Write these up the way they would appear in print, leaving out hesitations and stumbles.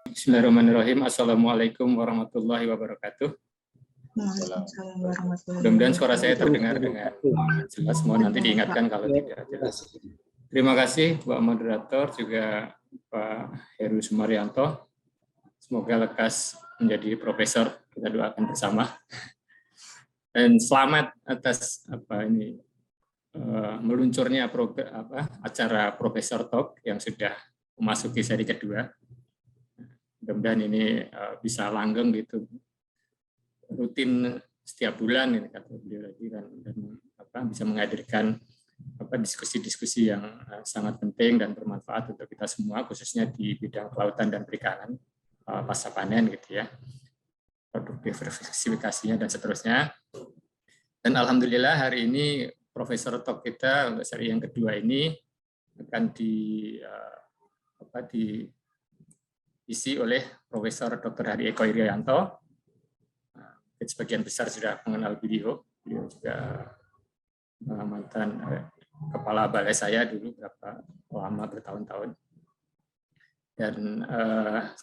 Bismillahirrahmanirrahim. Assalamualaikum warahmatullahi wabarakatuh. Mudah-mudahan suara saya terdengar dengan jelas. Mohon nanti diingatkan kalau tidak jelas. Terima kasih Pak Moderator, juga Pak Heru Sumaryanto. Semoga lekas menjadi profesor. Kita doakan bersama. Dan selamat atas meluncurnya acara Profesor Talk yang sudah memasuki seri kedua. Mudah-mudahan ini bisa langgeng gitu, rutin setiap bulan ini kata beliau lagi, dan bisa menghadirkan diskusi-diskusi yang sangat penting dan bermanfaat untuk kita semua, khususnya di bidang kelautan dan perikanan pasca panen gitu ya, produktivitasnya dan seterusnya. Dan alhamdulillah hari ini Profesor Talk kita untuk seri yang kedua ini akan diisi oleh Profesor Dr. Hari Eko Irianto. Sebagian besar sudah mengenal beliau juga mantan kepala balai saya dulu lama bertahun-tahun. Dan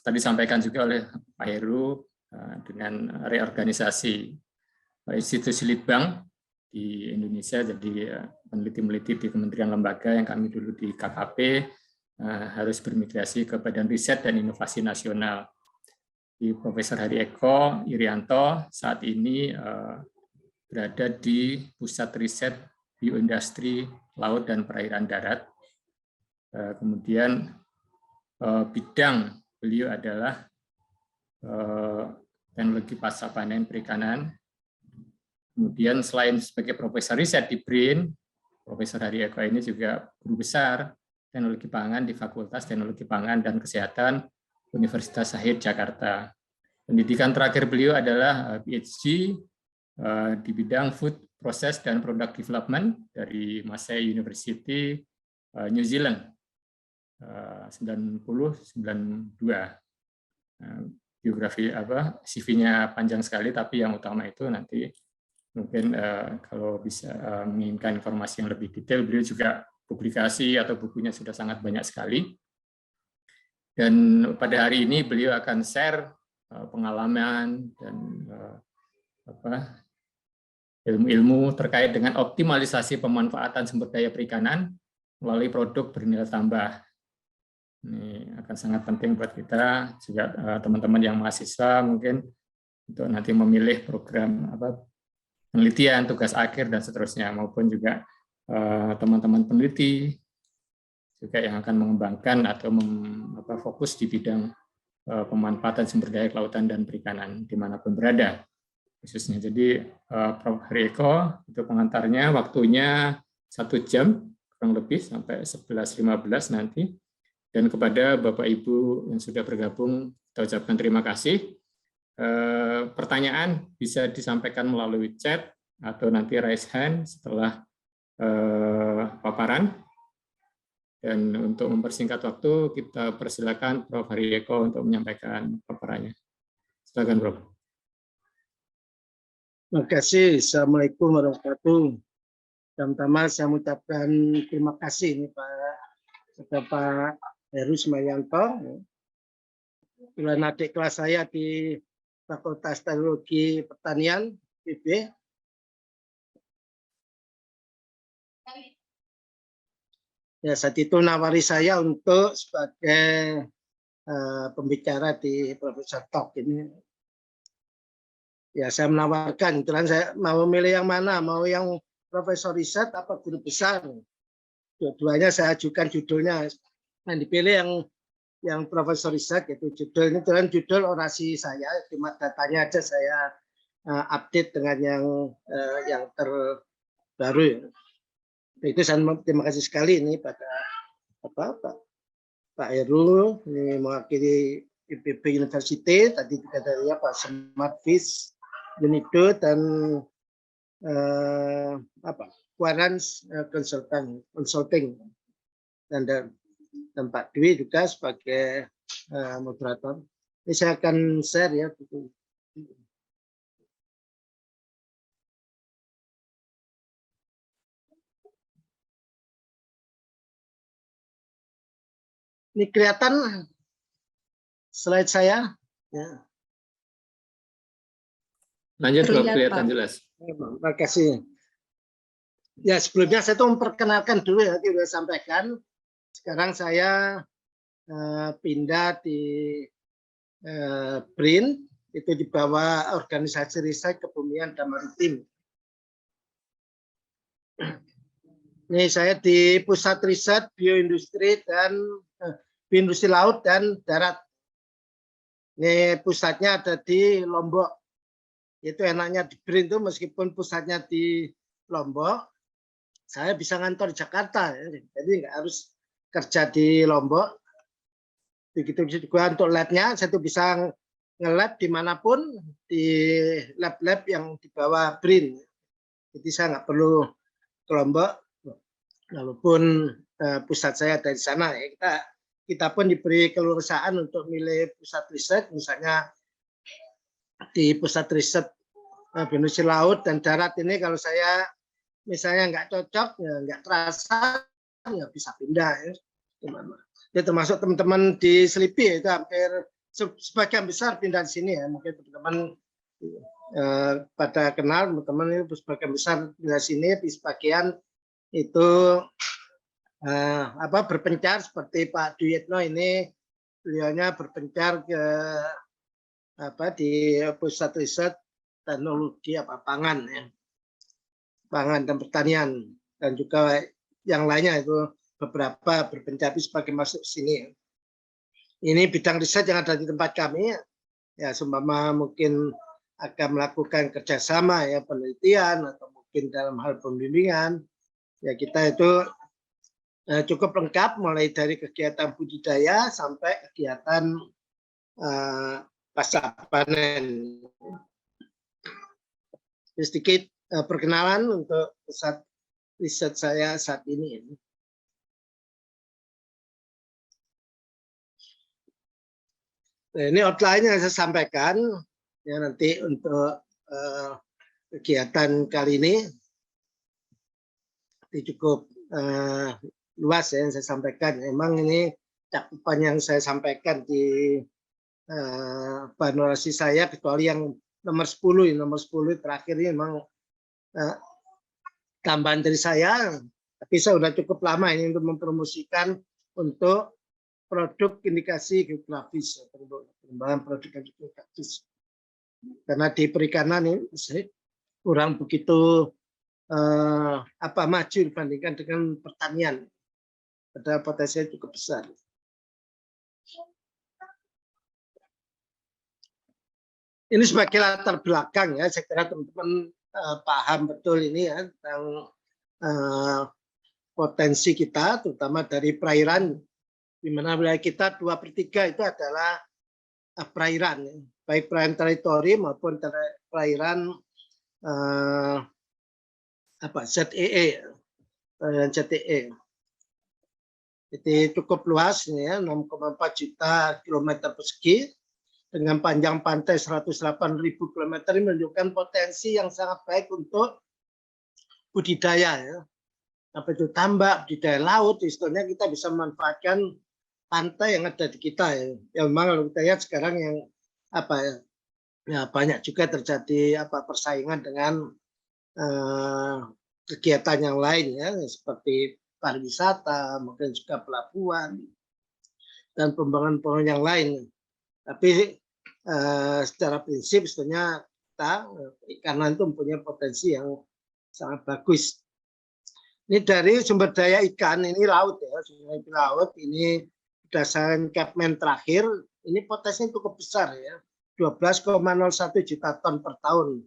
tadi disampaikan juga oleh Pak Heru dengan reorganisasi institusi litbang di Indonesia, jadi peneliti-peneliti di kementerian lembaga yang kami dulu di KKP harus bermigrasi ke Badan Riset dan Inovasi Nasional. Di Profesor Hari Eko Irianto saat ini berada di Pusat Riset Bioindustri Laut dan Perairan Darat. Kemudian bidang beliau adalah teknologi pasca panen perikanan. Kemudian selain sebagai profesor riset di BRIN, Profesor Hari Eko ini juga guru besar Teknologi Pangan di Fakultas Teknologi Pangan dan Kesehatan Universitas Shahid Jakarta. Pendidikan terakhir beliau adalah PhD di bidang Food Process dan Product Development dari Massey University, New Zealand, 90-92. Biografi CV-nya panjang sekali, tapi yang utama itu nanti mungkin kalau bisa menginginkan informasi yang lebih detail, beliau juga publikasi atau bukunya sudah sangat banyak sekali. Dan pada hari ini beliau akan share pengalaman dan ilmu-ilmu terkait dengan optimalisasi pemanfaatan sumber daya perikanan melalui produk bernilai tambah. Ini akan sangat penting buat kita, juga teman-teman yang mahasiswa mungkin untuk nanti memilih program penelitian, tugas akhir, dan seterusnya, maupun juga teman-teman peneliti juga yang akan mengembangkan atau fokus di bidang pemanfaatan sumber daya kelautan dan perikanan dimanapun berada khususnya. Jadi Prof. Hari Eko itu pengantarnya, waktunya 1 jam kurang lebih sampai 11.15 nanti. Dan kepada Bapak Ibu yang sudah bergabung, kita ucapkan terima kasih. Pertanyaan bisa disampaikan melalui chat atau nanti raise hand setelah paparan. Dan untuk mempersingkat waktu, kita persilakan Prof. Hari Eko untuk menyampaikan paparannya. Silakan, Prof. Terima kasih. Assalamualaikum warahmatullahi wabarakatuh. Pertama saya mengucapkan terima kasih ini Pak Heru Sumaryanto, adik kelas saya di Fakultas Teknologi Pertanian PB. Ya, saat itu nawari saya untuk sebagai pembicara di Profesor Talk ini. Ya, saya menawarkan, kebetulan saya mau memilih yang mana, mau yang profesor riset apa guru besar. Dua-duanya saya ajukan judulnya. Nah, dipilih yang profesor riset, yaitu judul ini kebetulan judul orasi saya, cuma datanya aja saya update dengan yang terbaru. Itu saya terima kasih sekali ini pada Pak Heru, ini mewakili IPB University, tadi juga dari Pak Smart Fish Unido, dan Quarans Consulting, dan Pak Dwi juga sebagai moderator. Ini saya akan share ya. Ini kelihatan slide saya. Ya. Lanjut, Pak, kelihatan jelas. Terima kasih. Ya, sebelumnya saya tuh memperkenalkan dulu ya, tadi sudah sampaikan. Sekarang saya pindah di BRIN, itu di bawah Organisasi Riset Kebumian dan Maritim. Ini saya di Pusat Riset Bioindustri dan Bioindustri Laut dan Darat. Ini pusatnya ada di Lombok. Itu enaknya di BRIN itu meskipun pusatnya di Lombok, saya bisa ngantor di Jakarta, jadi nggak harus kerja di Lombok. Begitu juga untuk labnya, saya tuh bisa nge-lab dimanapun di lab-lab yang di bawah BRIN. Jadi saya nggak perlu ke Lombok, walaupun pusat saya ada di sana. Ya, kita pun diberi keleluasaan untuk milih pusat riset, misalnya di pusat riset Bioindustri Laut dan Darat ini kalau saya misalnya nggak cocok, ya nggak terasa, ya bisa pindah. Ya, termasuk teman-teman di Selipi itu hampir sebagian besar pindah di sini ya. Mungkin teman-teman pada kenal, teman-teman itu sebagian besar pindah di sini, di sebagian itu berpencar seperti Pak Duyitno ini, beliaunya berpencar ke di pusat riset teknologi pangan ya. Pangan dan pertanian, dan juga yang lainnya itu beberapa berpencar sebagai masuk sini. Ini bidang riset yang ada di tempat kami ya, seumpama mungkin akan melakukan kerjasama ya, penelitian atau mungkin dalam hal pembimbingan ya, kita itu cukup lengkap mulai dari kegiatan budidaya sampai kegiatan pasca panen. Sedikit perkenalan untuk pusat riset saya saat ini. Nah, ini outline yang saya sampaikan ya, nanti untuk kegiatan kali ini cukup luas ya, yang saya sampaikan. Memang ini cakupan yang saya sampaikan di bahan orasi saya, kecuali yang nomor 10 terakhir ini memang tambahan dari saya, tapi saya sudah cukup lama ini untuk mempromosikan untuk produk indikasi geografis, pengembangan produk geografis. Karena di perikanan ini kurang begitu maju dibandingkan dengan pertanian. Ada potensi cukup besar. Ini sebagai latar belakang ya, saya kira teman-teman paham betul ini ya, tentang potensi kita, terutama dari perairan, di mana wilayah kita 2/3 itu adalah perairan, ya. Baik perairan teritori maupun perairan ZEE, perairan ZEE. Jadi cukup luas ya, 6,4 juta kilometer persegi. Dengan panjang pantai 108.000 km ini menunjukkan potensi yang sangat baik untuk budidaya ya. Apa itu tambak, budidaya laut, istilahnya kita bisa memanfaatkan pantai yang ada di kita ya. Ya memang kalau kita lihat sekarang yang banyak juga terjadi persaingan dengan kegiatan yang lain ya, seperti pariwisata, mungkin juga pelabuhan dan pembangunan yang lain. Tapi secara prinsip sebenarnya perikanan itu mempunyai potensi yang sangat bagus. Ini dari sumber daya ikan, ini laut ya, sumber daya laut ini berdasarkan Capman terakhir, ini potensinya cukup besar ya, 12,01 juta ton per tahun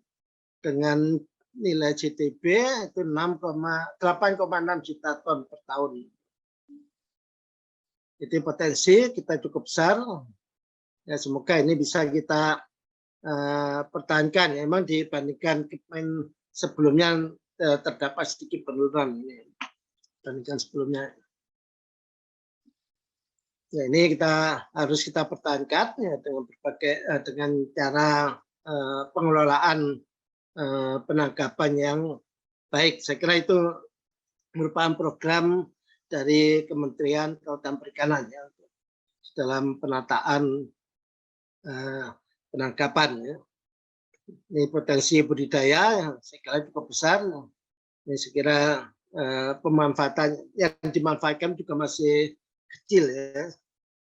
dengan nilai GDP itu 8,6 juta ton per tahun. Jadi potensi kita cukup besar. Ya, semoga ini bisa kita pertahankan. Ya, memang dibandingkan Capman sebelumnya terdapat sedikit penurunan ini dibandingkan sebelumnya. Ya, ini harus kita pertahankan ya, dengan berbagai dengan cara pengelolaan penangkapan yang baik. Saya kira itu merupakan program dari Kementerian Kelautan Perikanan ya, dalam penataan penangkapan ya. Ini potensi budidaya saya kira cukup besar. Ini saya kira pemanfaatan yang dimanfaatkan juga masih kecil ya.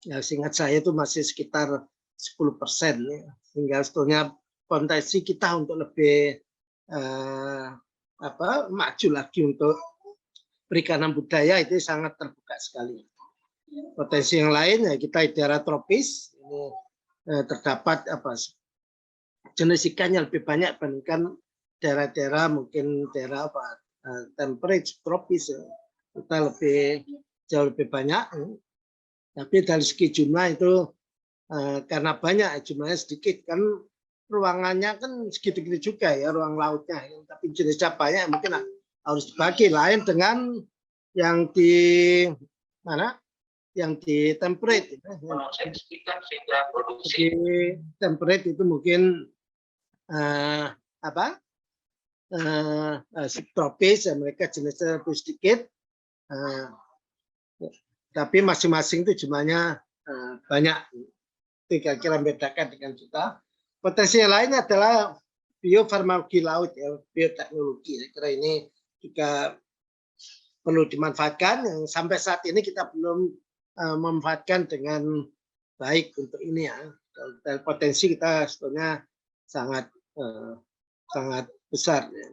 Ya, seingat saya itu masih sekitar 10% ya. Hingga sebetulnya potensi kita untuk lebih maju lagi untuk perikanan budaya itu sangat terbuka sekali. Potensi yang lain ya kita di daerah tropis ini terdapat jenis ikan yang lebih banyak dibandingkan daerah-daerah mungkin daerah temperate tropis ya. Kita jauh lebih banyak. Tapi dari segi jumlah itu karena banyak jumlahnya sedikit kan ruangannya kan segitu-gitu juga ya ruang lautnya. Tapi jenisnya banyak mungkin harus dibagi lain dengan yang di mana? Yang di temperate. Di temperate itu mungkin subtropis ya mereka jenisnya lebih sedikit. Tapi masing-masing itu jumlahnya banyak. Itu kira-kira membedakan dengan kita. Potensi yang lain adalah biofarmakologi laut, ya, bioteknologi. Saya kira ini juga perlu dimanfaatkan. Yang sampai saat ini kita belum memanfaatkan dengan baik untuk ini ya. Dan potensi kita sebetulnya sangat besar. Ya.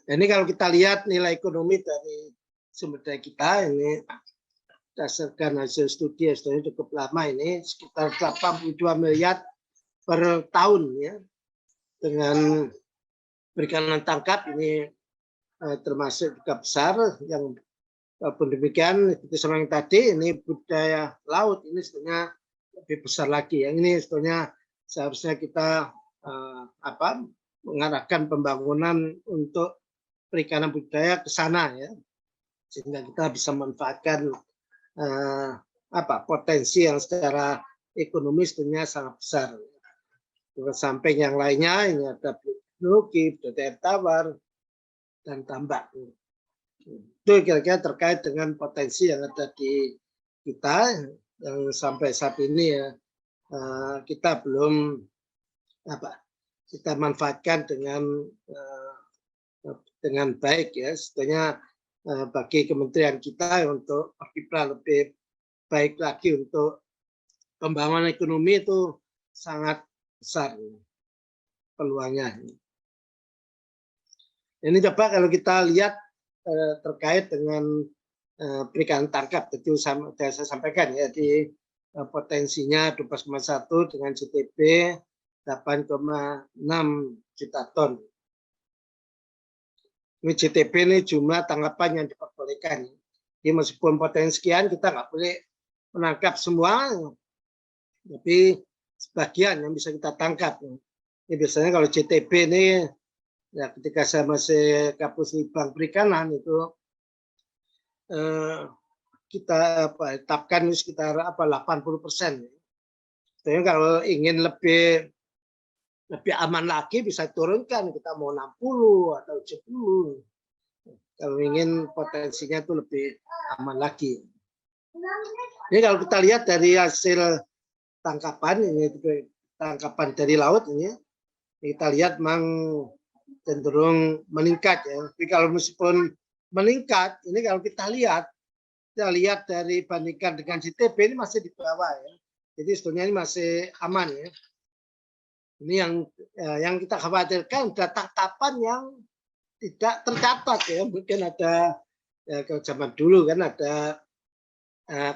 Dan ini kalau kita lihat nilai ekonomi dari sumber daya kita ini berdasarkan hasil studi yang cukup lama ini sekitar 82 miliar per tahun ya dengan perikanan tangkap ini termasuk juga besar yang walaupun demikian itu sama yang tadi ini budaya laut ini sebetulnya lebih besar lagi yang ini sebetulnya seharusnya kita mengarahkan pembangunan untuk perikanan budaya ke sana ya sehingga kita bisa memanfaatkan potensi yang secara ekonomis tentunya sangat besar. Sampai yang lainnya ini ada teknologi, budaya tawar dan tambak. Itu kira-kira terkait dengan potensi yang ada di kita yang sampai saat ini ya kita belum kita manfaatkan dengan baik ya. Sebetulnya bagi kementerian kita untuk berkiprah lebih baik lagi untuk pembangunan ekonomi itu sangat besar peluangnya. Ini coba kalau kita lihat terkait dengan perikanan tangkap, tadi saya sampaikan ya di potensinya 12,1 dengan GDP 8,6 juta ton. Ini GTP ini jumlah tangkapan yang diperbolehkan. Jadi meskipun potensi sekian kita nggak boleh menangkap semua, tapi sebagian yang bisa kita tangkap. Ini biasanya kalau GTP ini ya ketika saya masih Kapus Litbang Perikanan itu kita tetapkan sekitar 80%. Jadi kalau ingin lebih aman lagi bisa turunkan kita mau 60 atau 70 kalau ingin potensinya itu lebih aman lagi. Ini kalau kita lihat dari hasil tangkapan ini tangkapan dari laut ini kita lihat memang cenderung meningkat ya. Tapi kalau meskipun meningkat ini kalau kita lihat dari bandingkan dengan GTP ini masih di bawah ya. Jadi sebetulnya ini masih aman ya. Ini yang kita khawatirkan ada tangkapan yang tidak tercatat ya. Mungkin ada ya, kalau zaman dulu kan ada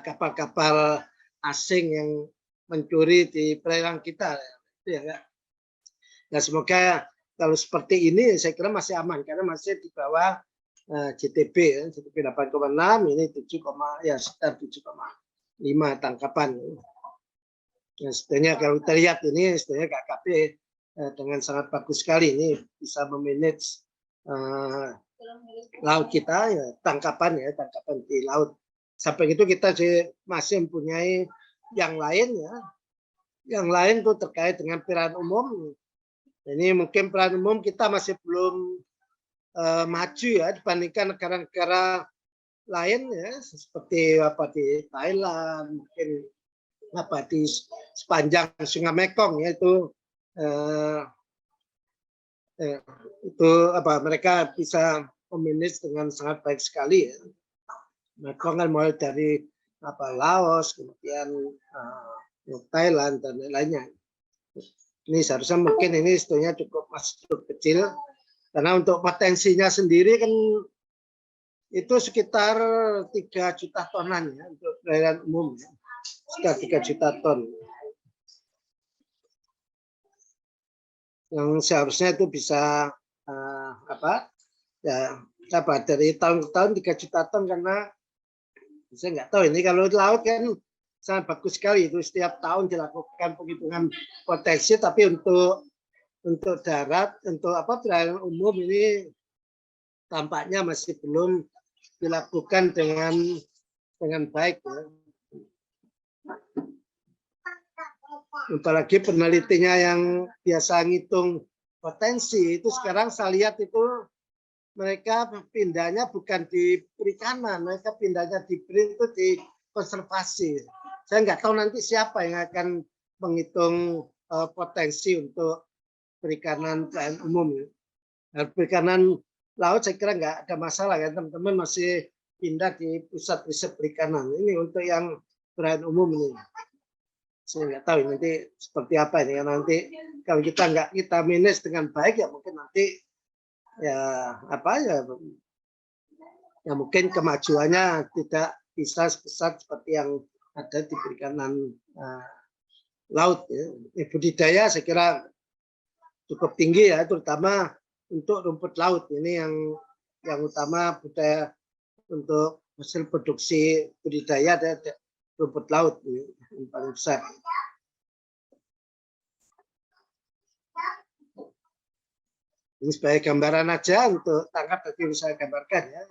kapal-kapal asing yang mencuri di perairan kita. Ya. Nah semoga kalau seperti ini saya kira masih aman karena masih di bawah GTP ya. GTP 8,6 ini 7,5 tangkapan. Nah, sebenarnya kalau kita lihat ini sebenarnya KKP dengan sangat bagus sekali ini bisa memanage laut kita ya tangkapan di laut. Sampai itu kita masih mempunyai yang lain ya. Yang lain tuh terkait dengan perairan umum. Ini mungkin perairan umum kita masih belum maju ya dibandingkan negara-negara lain ya seperti di Thailand mungkin di sepanjang Sungai Mekong, yaitu itu mereka bisa memanage dengan sangat baik sekali ya. Mekong kan mulai dari Laos, kemudian Thailand dan lain-lainnya. Ini seharusnya mungkin ini sebetulnya masih cukup kecil, karena untuk potensinya sendiri kan itu sekitar 3 juta tonan ya untuk perairan umum, ya. Sekitar 3 juta ton. Yang seharusnya itu bisa dari tahun ke tahun 3 juta ton, karena saya nggak tahu ini kalau di laut kan sangat bagus sekali itu setiap tahun dilakukan penghitungan potensi, tapi untuk darat, untuk perairan umum ini tampaknya masih belum dilakukan dengan baik ya. Apalagi penelitinya yang biasa ngitung potensi itu sekarang saya lihat itu mereka pindahnya bukan di perikanan, mereka pindahnya di konservasi. Saya nggak tahu nanti siapa yang akan menghitung potensi untuk perikanan umum. Nah, perikanan laut saya kira nggak ada masalah ya, teman-teman masih pindah di pusat riset perikanan. Ini untuk yang perairan umum ini. Saya nggak tahu nanti seperti apa ini. Nanti kalau kita manage dengan baik ya mungkin nanti ya mungkin kemajuannya tidak bisa sebesar seperti yang ada di perikanan laut ya. Budidaya saya kira cukup tinggi ya, terutama untuk rumput laut. Ini yang utama budaya untuk hasil produksi budidaya ada rumput laut yang paling besar. Ini sebagai gambaran aja untuk tangkap tadi bisa saya gambarkan ya.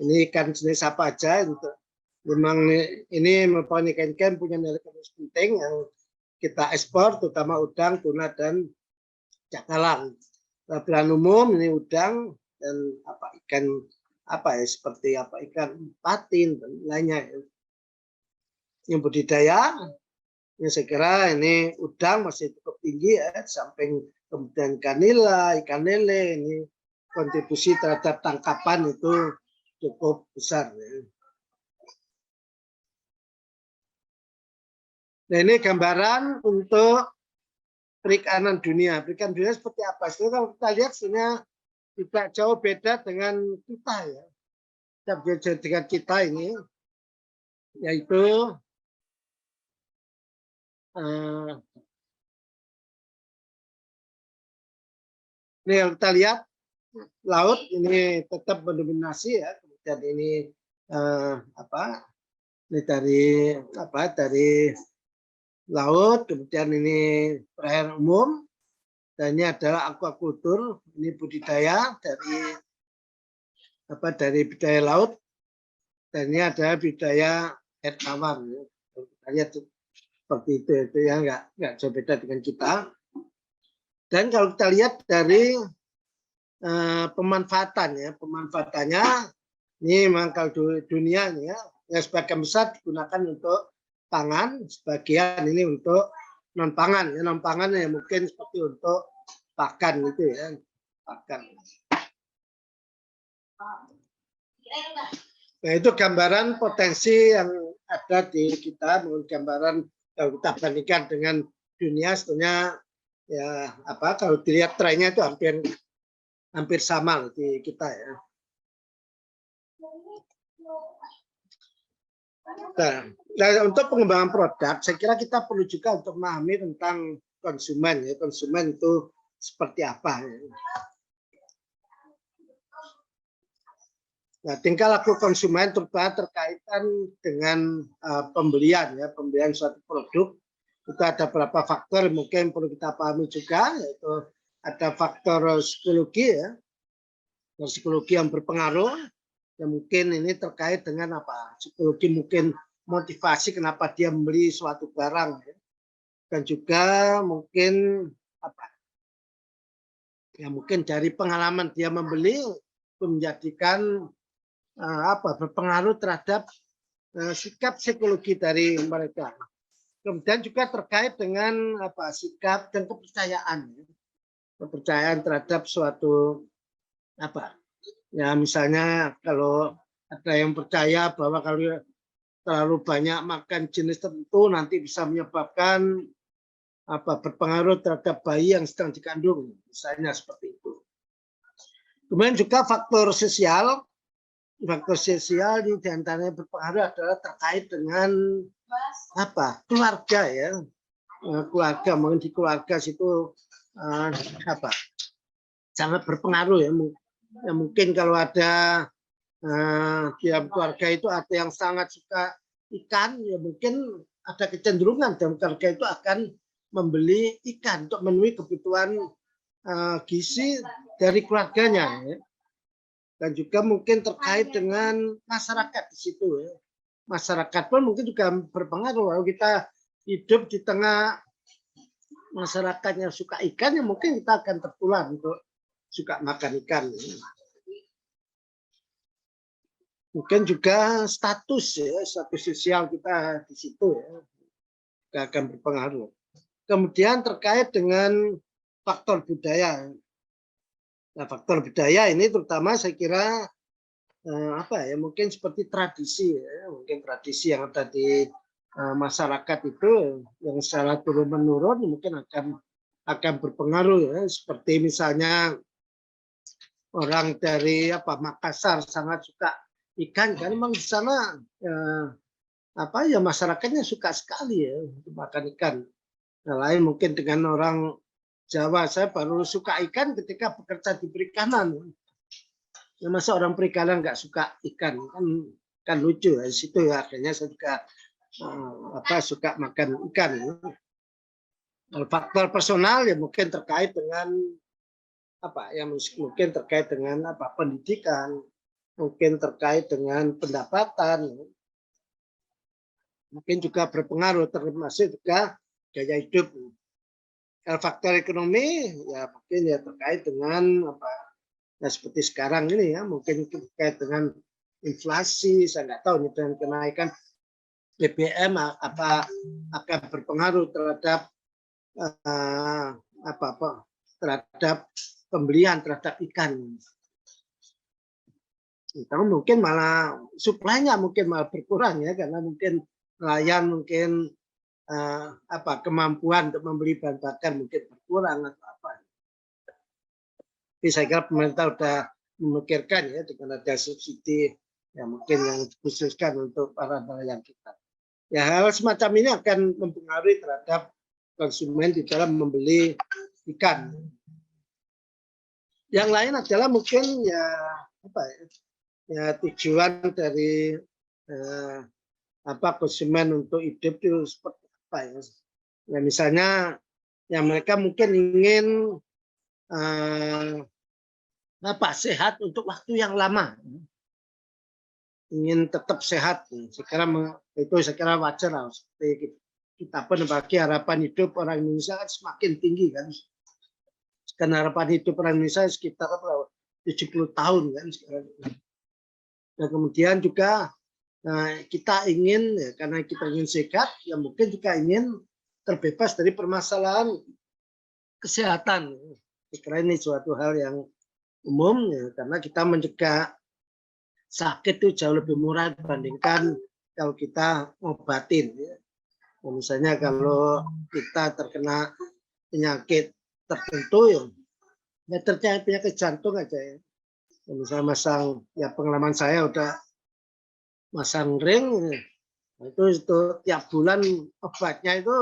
Ini ikan jenis apa aja, untuk memang ini merupakan ikan punya nilai ekonomis penting yang kita ekspor, terutama udang, tuna dan cakalang. Perairan umum ini udang dan ikan seperti ikan patin dan lainnya. Yang budidaya, ini saya kira ini udang masih cukup tinggi ya, samping kemudian ikan nila, ikan lele, ini kontribusi terhadap tangkapan itu cukup besar. Ya. Nah ini gambaran untuk perikanan dunia. Perikanan dunia seperti apa? Sebenarnya kalau kita lihat sebenarnya tidak jauh beda dengan kita ya. Tidak beda dengan kita ini, yaitu ini yang kita lihat laut ini tetap mendominasi ya. Kemudian ini ini dari laut, kemudian ini perairan umum, dan ini adalah aquaculture, ini budidaya dari budidaya laut, dan ini adalah budidaya air tawar. Ya. Kita lihat seperti itu ya, nggak jauh beda dengan kita. Dan kalau kita lihat dari pemanfaatannya ini memang kalau dunia ini ya, yang sebagian besar digunakan untuk pangan, sebagian ini untuk non pangan. Ya, non pangan ya mungkin seperti untuk pakan gitu ya, pakan. Nah itu gambaran potensi yang ada di kita, gambaran kalau kita bandingkan dengan dunia sebetulnya ya kalau dilihat trennya itu hampir sama di kita ya. Nah, untuk pengembangan produk, saya kira kita perlu juga untuk memahami tentang konsumen ya. Konsumen itu seperti apa ya. Nah, tingkah laku konsumen terutama terkaitan dengan pembelian ya, pembelian suatu produk. Itu ada beberapa faktor mungkin perlu kita pahami juga, yaitu ada faktor psikologi ya. Psikologi yang berpengaruh, yang mungkin ini terkait dengan psikologi mungkin motivasi kenapa dia membeli suatu barang ya. Dan juga mungkin mungkin dari pengalaman dia membeli itu menjadikan berpengaruh terhadap sikap psikologi dari mereka. Kemudian juga terkait dengan sikap dan kepercayaan terhadap suatu ya misalnya kalau ada yang percaya bahwa kalau terlalu banyak makan jenis tertentu nanti bisa menyebabkan berpengaruh terhadap bayi yang sedang dikandung, misalnya seperti itu. Kemudian juga faktor sosial ini diantaranya berpengaruh adalah terkait dengan keluarga ya, keluarga mungkin di keluarga situ sangat berpengaruh ya. Ya mungkin kalau ada di dalam keluarga itu ada yang sangat suka ikan, ya mungkin ada kecenderungan dalam keluarga itu akan membeli ikan untuk memenuhi kebutuhan gizi dari keluarganya. Ya. Dan juga mungkin terkait dengan masyarakat di situ. Ya. Masyarakat pun mungkin juga berpengaruh. Kalau kita hidup di tengah masyarakat yang suka ikan, ya mungkin kita akan tertular untuk suka makan ikan. Mungkin juga status sosial kita di situ ya, akan berpengaruh. Kemudian terkait dengan faktor budaya. Nah, faktor budaya ini terutama saya kira mungkin seperti tradisi ya, mungkin tradisi yang ada di masyarakat itu yang secara turun menurun mungkin akan berpengaruh ya, seperti misalnya orang dari Makassar sangat suka ikan kan memang di sana masyarakatnya suka sekali ya untuk makan ikan. Nah, lain mungkin dengan orang Jawa, saya baru suka ikan ketika bekerja di perikanan. Ya, masa orang perikanan nggak suka ikan kan lucu ya. Di situ ya akhirnya saya juga suka makan ikan. Faktor personal ya mungkin terkait dengan mungkin terkait dengan pendidikan, mungkin terkait dengan pendapatan, mungkin juga berpengaruh termasuk juga gaya hidup. Faktor ekonomi ya mungkin ya terkait dengan seperti sekarang ini ya mungkin terkait dengan inflasi, saya nggak tahu nih dengan kenaikan BBM akan berpengaruh terhadap terhadap pembelian terhadap ikan. Tapi mungkin malah suplainya mungkin malah berkurang ya karena mungkin nelayan mungkin kemampuan untuk membeli bahan bakar mungkin berkurang atau apa. Tapi saya kira pemerintah sudah memikirkan ya dengan ada subsidi yang mungkin yang dikhususkan untuk para nelayan kita. Ya hal semacam ini akan mempengaruhi terhadap konsumen di dalam membeli ikan. Yang lain adalah mungkin ya tujuan dari konsumen untuk hidup itu seperti apa ya? Ya misalnya ya mereka mungkin ingin sehat untuk waktu yang lama, ingin tetap sehat. Saya kira wajar lah. Seperti kita pun bagi harapan hidup orang Indonesia kan semakin tinggi kan. Karena harapan hidup orang Indonesia sekitar 70 tahun kan sekarang. Dan kemudian juga kita ingin ya, karena kita ingin sehat, ya mungkin juga ingin terbebas dari permasalahan kesehatan. Saya kira ini suatu hal yang umum ya, karena kita mencegah sakit itu jauh lebih murah dibandingkan kalau kita ngobatin. Ya. Misalnya kalau kita terkena penyakit tertentu ya terkait penyakit jantung aja ya. Misalnya pengalaman saya udah masang ring itu tiap bulan obatnya itu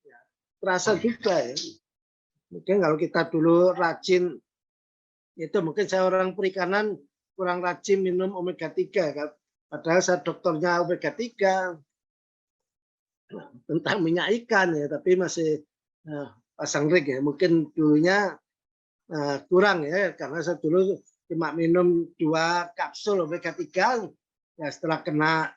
ya, terasa juga ya. Mungkin kalau kita dulu rajin itu mungkin saya orang perikanan kurang rajin minum omega 3 kan. Padahal saya dokternya omega 3 tentang minyak ikan ya, tapi masih pasang ring ya. Mungkin dulunya kurang ya karena saya dulu cuma minum 2 kapsul omega 3 ya, setelah kena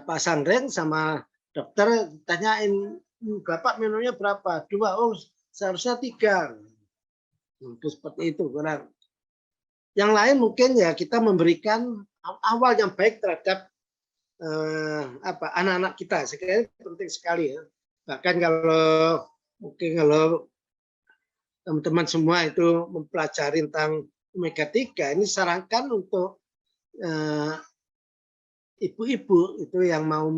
pasang ring sama dokter tanyain Bapak minumnya berapa? 2, oh seharusnya 3. Itu seperti itu kurang. Yang lain mungkin ya kita memberikan awal yang baik terhadap anak-anak kita. Saya kira ini penting sekali ya. Bahkan kalau mungkin kalau teman-teman semua itu mempelajari tentang omega 3, ini sarankan untuk ibu-ibu itu yang mau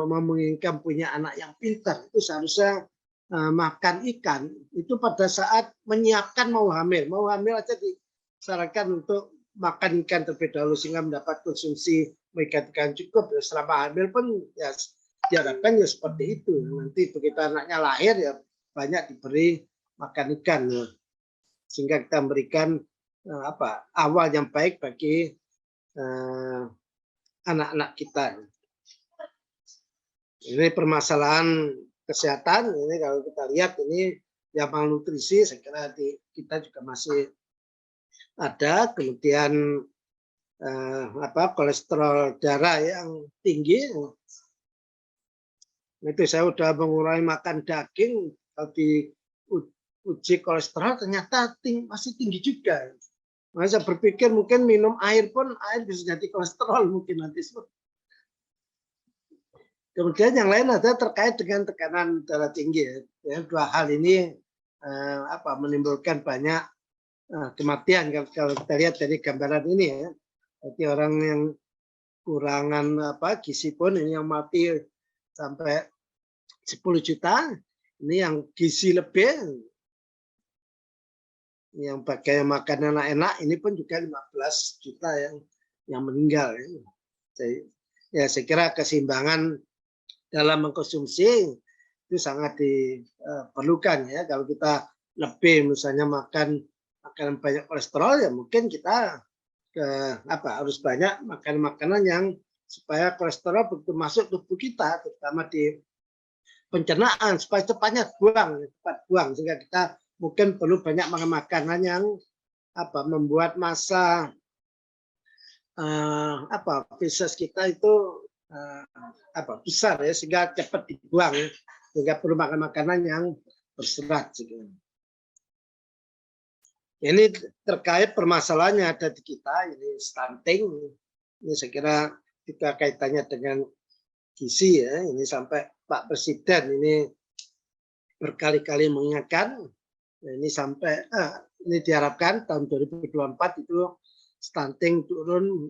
menginginkan punya anak yang pintar, itu seharusnya makan ikan itu pada saat menyiapkan mau hamil aja disarankan untuk makan ikan terlebih dahulu sehingga mendapat konsumsi omega 3 yang cukup. Selama hamil pun ya diharapkan ya seperti itu. Nanti begitu anaknya lahir ya banyak diberi makan ikan ya. Sehingga kita memberikan awal yang baik bagi anak-anak kita. Ini permasalahan kesehatan, ini kalau kita lihat ini yang malnutrisi, saya kira kita juga masih ada. Kemudian kolesterol darah yang tinggi. Itu saya sudah mengurangi makan daging, kalau diuji kolesterol ternyata masih tinggi juga. Makanya saya berpikir mungkin minum air pun air bisa jadi kolesterol mungkin nanti. Kemudian yang lain ada terkait dengan tekanan darah tinggi. Ya, dua hal ini menimbulkan banyak kematian kalau kita lihat dari gambaran ini ya. Jadi orang yang kurangan gizi pun ini yang mati sampai 10 juta. Ini yang gizi lebih, yang pakai makanan enak ini pun juga 15 juta yang meninggal. Ya, saya kira keseimbangan dalam mengkonsumsi itu sangat diperlukan ya. Kalau kita lebih misalnya makan makanan banyak kolesterol ya mungkin kita harus banyak makan makanan yang supaya kolesterol begitu masuk tubuh kita, terutama di pencernaan supaya cepat buang sehingga kita mungkin perlu banyak makan makanan yang membuat masa feses kita itu besar ya sehingga cepat dibuang ya. Sehingga perlu makan makanan yang berserat. Ini terkait permasalahannya ada di kita, ini stunting. Ini saya kira juga kaitannya dengan gizi ya. Ini sampai Pak Presiden ini berkali-kali mengingatkan. Ini sampai ini diharapkan tahun 2024 itu stunting turun.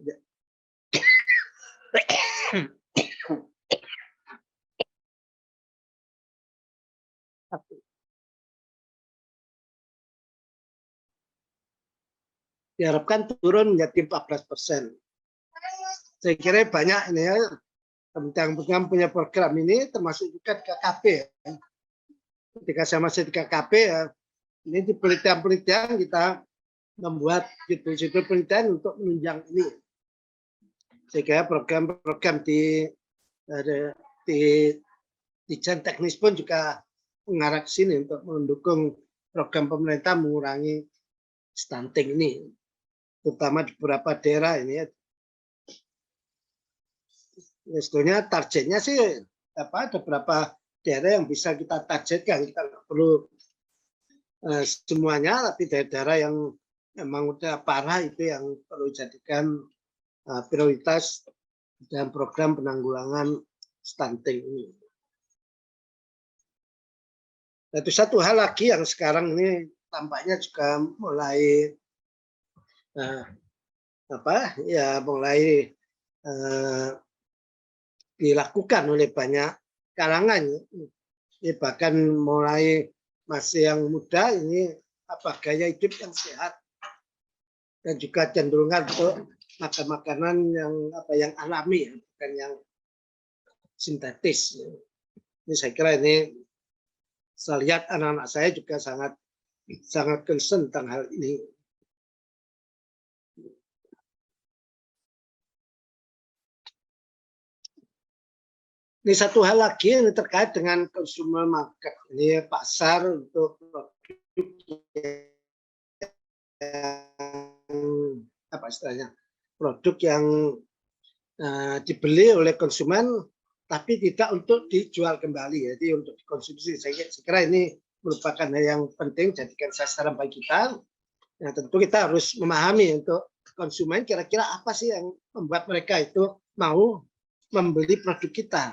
Diharapkan turun menjadi 14%. Saya kira banyak ini ya, Kementerian punya program ini termasuk juga di KKP. Ketika saya masih di KKP ya, ini di penelitian-penelitian kita membuat judul-judul penelitian untuk menunjang ini. Saya kira program-program di desain teknis pun juga mengarah ke sini untuk mendukung program pemerintah mengurangi stunting ini, terutama di beberapa daerah ini ya. Sebetulnya targetnya sih ada beberapa daerah yang bisa kita targetkan, kita nggak perlu semuanya, tapi daerah-daerah yang memang udah parah itu yang perlu jadikan prioritas dalam program penanggulangan stunting ini. Itu satu hal lagi yang sekarang ini tampaknya juga mulai dilakukan oleh banyak kalangan. Ini bahkan mulai masih yang muda ini gaya hidup yang sehat dan juga cenderungan untuk makan makanan yang alami, bukan yang sintetis. Ini saya kira ini saya lihat anak-anak saya juga sangat concern tentang hal ini. Ini satu hal lagi yang terkait dengan consumer market. Ini pasar untuk produk yang produk yang dibeli oleh konsumen tapi tidak untuk dijual kembali, jadi untuk dikonsumsi. Saya kira ini merupakan hal yang penting, jadikan sasaran bagi kita. Nah, tentu kita harus memahami untuk konsumen kira-kira apa sih yang membuat mereka itu mau membeli produk kita.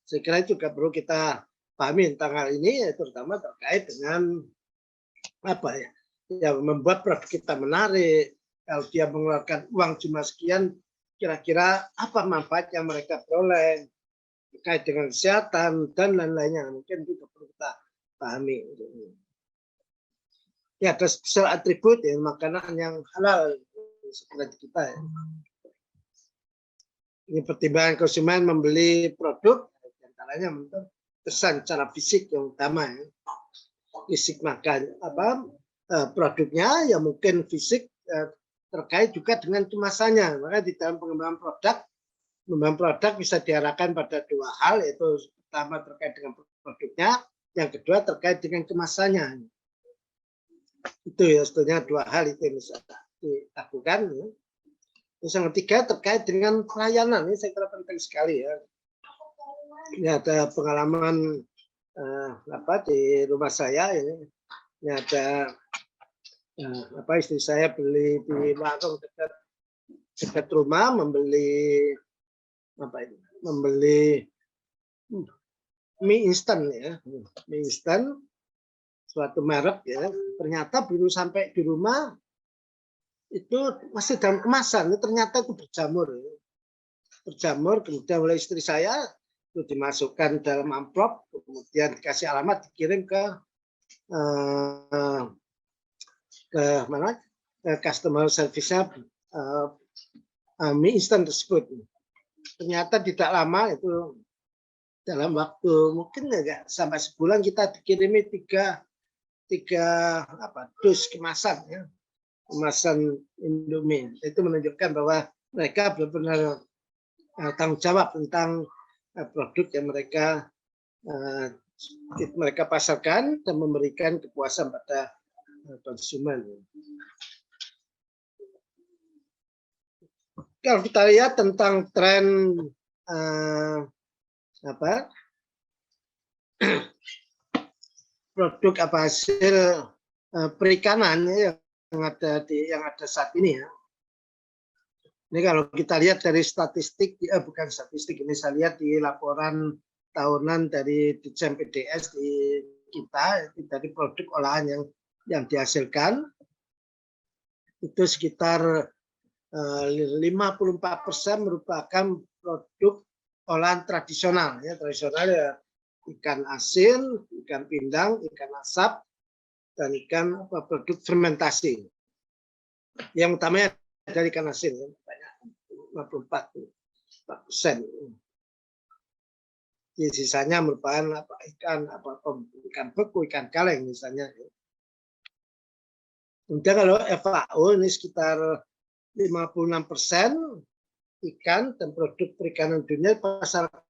Saya kira itu juga perlu kita pahami tentang hal ini, terutama terkait dengan apa ya, membuat produk kita menarik. Kalau dia mengeluarkan uang jumlah sekian, kira-kira apa manfaat yang mereka peroleh terkait dengan kesehatan dan lain-lainnya. Mungkin itu perlu kita pahami. Ya, ada special atribut ya, makanan yang halal seperti kita. Ya. Ini pertimbangan konsumen membeli produk, antaranya untuk kesan secara fisik yang utama, ya. Fisik makan produknya, ya mungkin fisik terkait juga dengan kemasannya. Maka di dalam pengembangan produk bisa diarahkan pada dua hal, yaitu pertama terkait dengan produknya, yang kedua terkait dengan kemasannya. Itu ya sebetulnya dua hal itu yang bisa dilakukan. Ya. Terus yang ketiga terkait dengan pelayanan, ini saya kira penting sekali ya. Ini ada pengalaman di rumah saya ini ada istri saya beli di warung dekat rumah, membeli mie instan ya, mie instan suatu merek ya. Ternyata belum sampai di rumah itu masih dalam kemasan, ternyata itu berjamur, kemudian oleh istri saya itu dimasukkan dalam amplop, kemudian dikasih alamat, dikirim ke mana, customer service-nya mie instan tersebut. Ternyata tidak lama itu, dalam waktu mungkin nggak sampai sebulan kita dikirimi tiga dus kemasan ya. Kemasan Indomie. Itu menunjukkan bahwa mereka benar-benar tanggung jawab tentang produk yang mereka pasarkan dan memberikan kepuasan pada konsumen. Kalau kita lihat tentang tren produk hasil perikanan yang ada saat ini ya. Ini kalau kita lihat dari statistik, bukan statistik, ini saya lihat di laporan tahunan dari Ditjen PDS di kita, dari produk olahan yang dihasilkan, itu sekitar 54% merupakan produk olahan tradisional. Ya, tradisional ya ikan asin, ikan pindang, ikan asap, dan ikan produk fermentasi. Yang utamanya dari ikan asin, banyak 54%. Sisanya merupakan ikan beku, ikan kaleng misalnya. Kemudian kalau FAO ini sekitar 56% ikan dan produk perikanan dunia pasarkan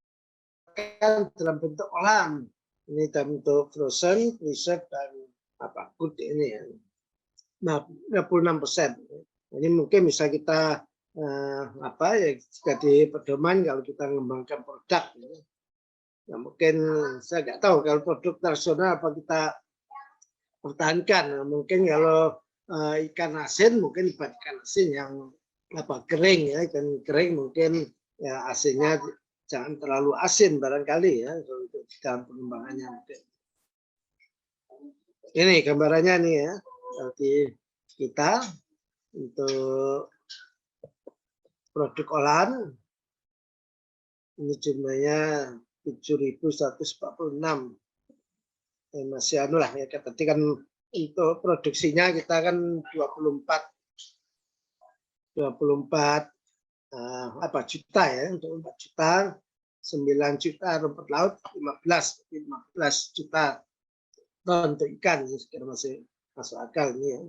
dalam bentuk olahan. Ini dalam bentuk frozen, preserve, dan food ini ya. 56%. Ini mungkin bisa kita jadi pedoman kalau kita mengembangkan produk. Ya, mungkin saya nggak tahu kalau produk tradisional apa kita pertahankan. Mungkin kalau ikan asin mungkin ikan asin yang kering ya, ikan kering mungkin ya asinnya jangan terlalu asin barangkali ya kalau itu dalam pengembangannya mungkin. Ini gambarannya nih ya, di kita untuk produk olahan ini jumlahnya 7.146. Masih anu lah ya, tadi kan untuk produksinya kita kan 24 juta ya, untuk 4 juta, 9 juta rumput laut, 15 juta ton untuk ikan, ya, masih masuk akal ini ya.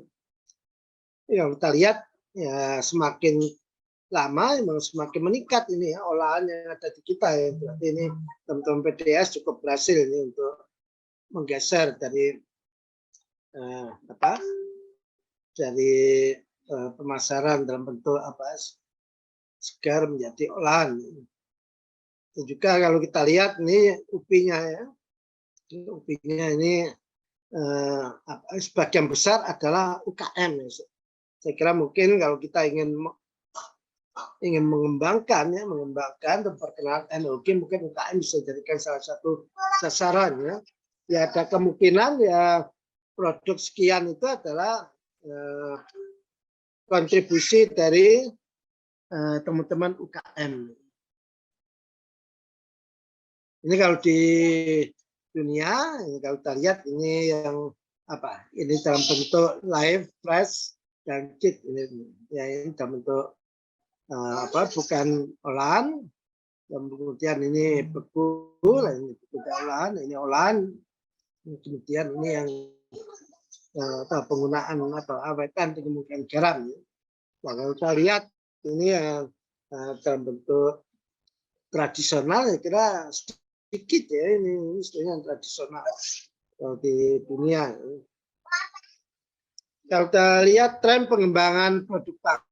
Yang kita lihat ya semakin lama memang semakin meningkat ini ya olahan yang ada di kita ya. Berarti ini teman-teman PDS cukup berhasil ini untuk menggeser dari pemasaran dalam bentuk segar menjadi olahan. Dan juga kalau kita lihat ini upinya ya, upinya ini sebagian besar adalah UKM. Ya. Saya kira mungkin kalau kita ingin ingin mengembangkan memperkenalkan teknologi, mungkin UKM bisa jadikan salah satu sasaran ya. Ya ada kemungkinan ya produk sekian itu adalah kontribusi dari teman-teman UKM. Ini kalau di dunia, ini kalau kita lihat ini yang apa? Ini dalam bentuk live, fresh, dan kit. Ini dalam bentuk bukan olahan. Kemudian ini beku, ini bukan olahan, ini olahan. Kemudian ini yang penggunaan awetan kemungkinan garam. Nah, kalau kita lihat ini yang dalam bentuk tradisional, kira sedikit ya, ini istilahnya yang tradisional di dunia. Kalau kita lihat tren pengembangan produk pangan,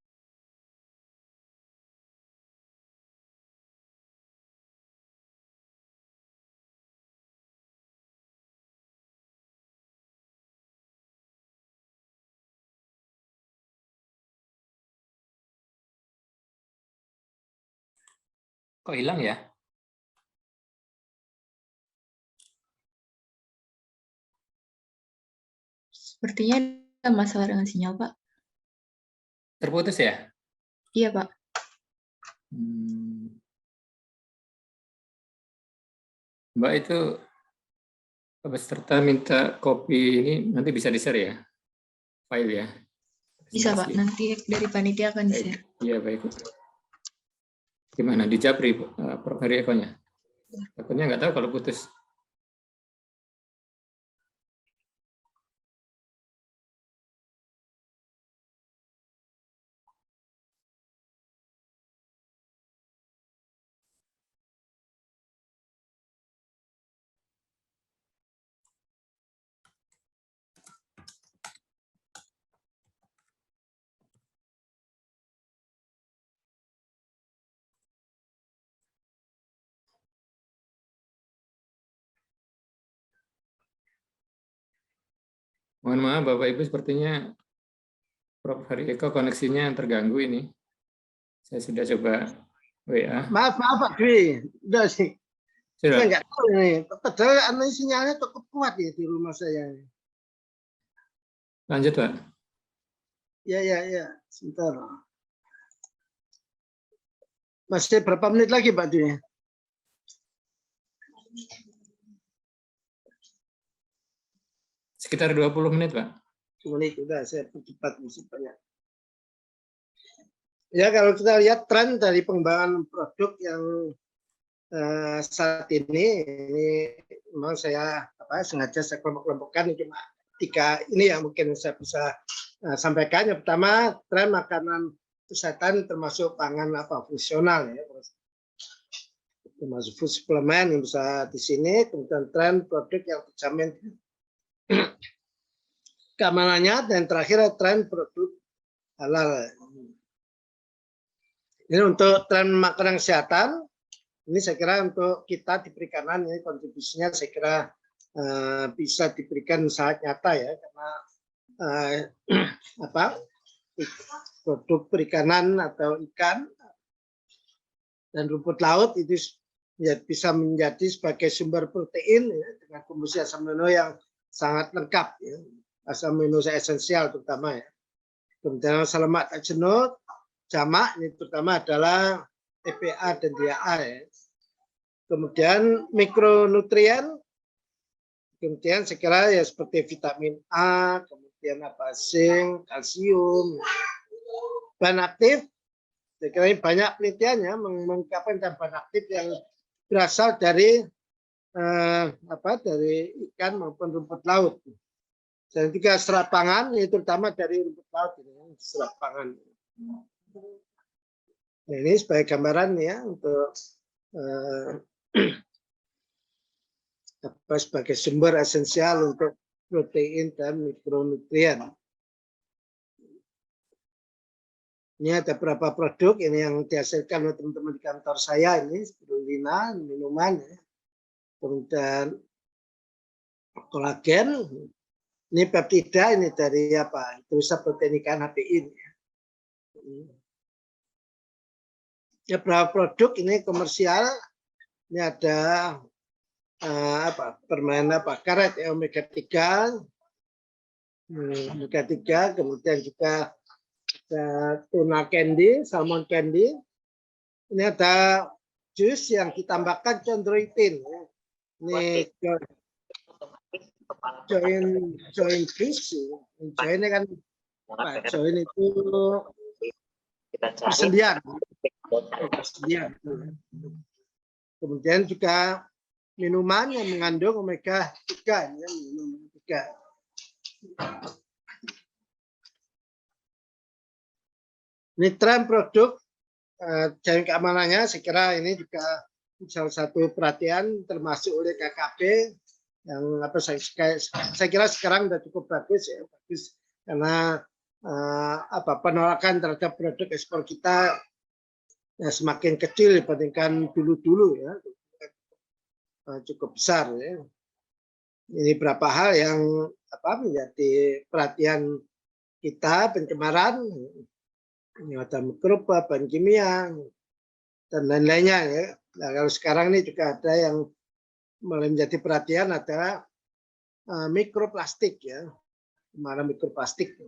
Kok hilang ya? Sepertinya ada masalah dengan sinyal, Pak. Terputus ya? Iya, Pak. Mbak itu peserta minta copy ini nanti bisa di-share ya? File ya? Bisa, Pak. Nanti dari panitia akan di-share. Iya, baik. Gimana? Di Japri, Prof. Heri Eko-nya? Takutnya nggak tahu kalau putus. Mohon maaf Bapak Ibu, sepertinya Prof. Heri Eko koneksinya terganggu ini. Saya sudah coba WA. maaf Pak Dwi, udah sih. Sudah. Saya nggak tahu ini. Padahal sinyalnya cukup kuat ya di rumah saya. Lanjut Pak. Ya, sebentar. Masih berapa menit lagi Pak Dwi? Sekitar 20 menit Pak. Menit udah, saya cepat masih banyak. Ya kalau kita lihat tren dari pengembangan produk yang saat ini memang saya sengaja saya kelompok-kelompokkan cuma 3 ini yang mungkin saya bisa sampaikan. Yang pertama, tren makanan kesehatan termasuk pangan fungsional ya, termasuk food supplement yang bisa di sini. Kemudian tren produk yang terjamin keamanannya, dan terakhir tren produk halal. Ini untuk tren makanan kesehatan. Ini saya kira untuk kita di perikanan ini kontribusinya saya kira bisa diberikan sangat nyata ya, karena produk perikanan atau ikan dan rumput laut itu ya, bisa menjadi sebagai sumber protein ya, dengan komposisi asam amino yang sangat lengkap ya, asam amino esensial terutama ya. Kemudian asam lemak tak jenuh jamak ini terutama adalah EPA dan DHA ya. Kemudian mikronutrien, kemudian saya kira ya seperti vitamin A, kemudian zinc, kalsium, bahan aktif. Saya kira ini banyak penelitiannya mengungkapkan bahan aktif yang berasal dari dari ikan maupun rumput laut. Dan juga serat pangan, ini terutama dari rumput laut ini, serat pangan. Nah, ini sebagai gambaran ya untuk sebagai sumber esensial untuk protein dan mikronutrien. Ini ada beberapa produk ini yang dihasilkan oleh teman-teman di kantor saya ini, spirulina, minuman, ya. Kemudian kolagen, ini peptida, ini dari hidrosa protein ikan HPI. Ya, beberapa produk ini komersial. Ini ada permen karet ya, omega 3, kemudian juga ada tuna candy, salmon candy. Ini ada jus yang ditambahkan chondroitin. Ini join jus. Join ini kan join itu persendian. Kemudian juga minuman yang mengandung omega 3. Ya, minum 3. Ini tren produk jaring keamanannya, saya kira ini juga salah satu perhatian termasuk oleh KKP yang saya kira sekarang sudah cukup bagus ya, bagus karena penolakan terhadap produk ekspor kita ya, semakin kecil dibandingkan dulu-dulu ya, cukup besar ya. Ini beberapa hal yang menjadi perhatian kita, pencemaran, ada mikroba, bahan kimia, dan lain-lainnya ya. Nah, kalau sekarang ini juga ada yang mulai menjadi perhatian adalah mikroplastik ya, mana mikroplastik.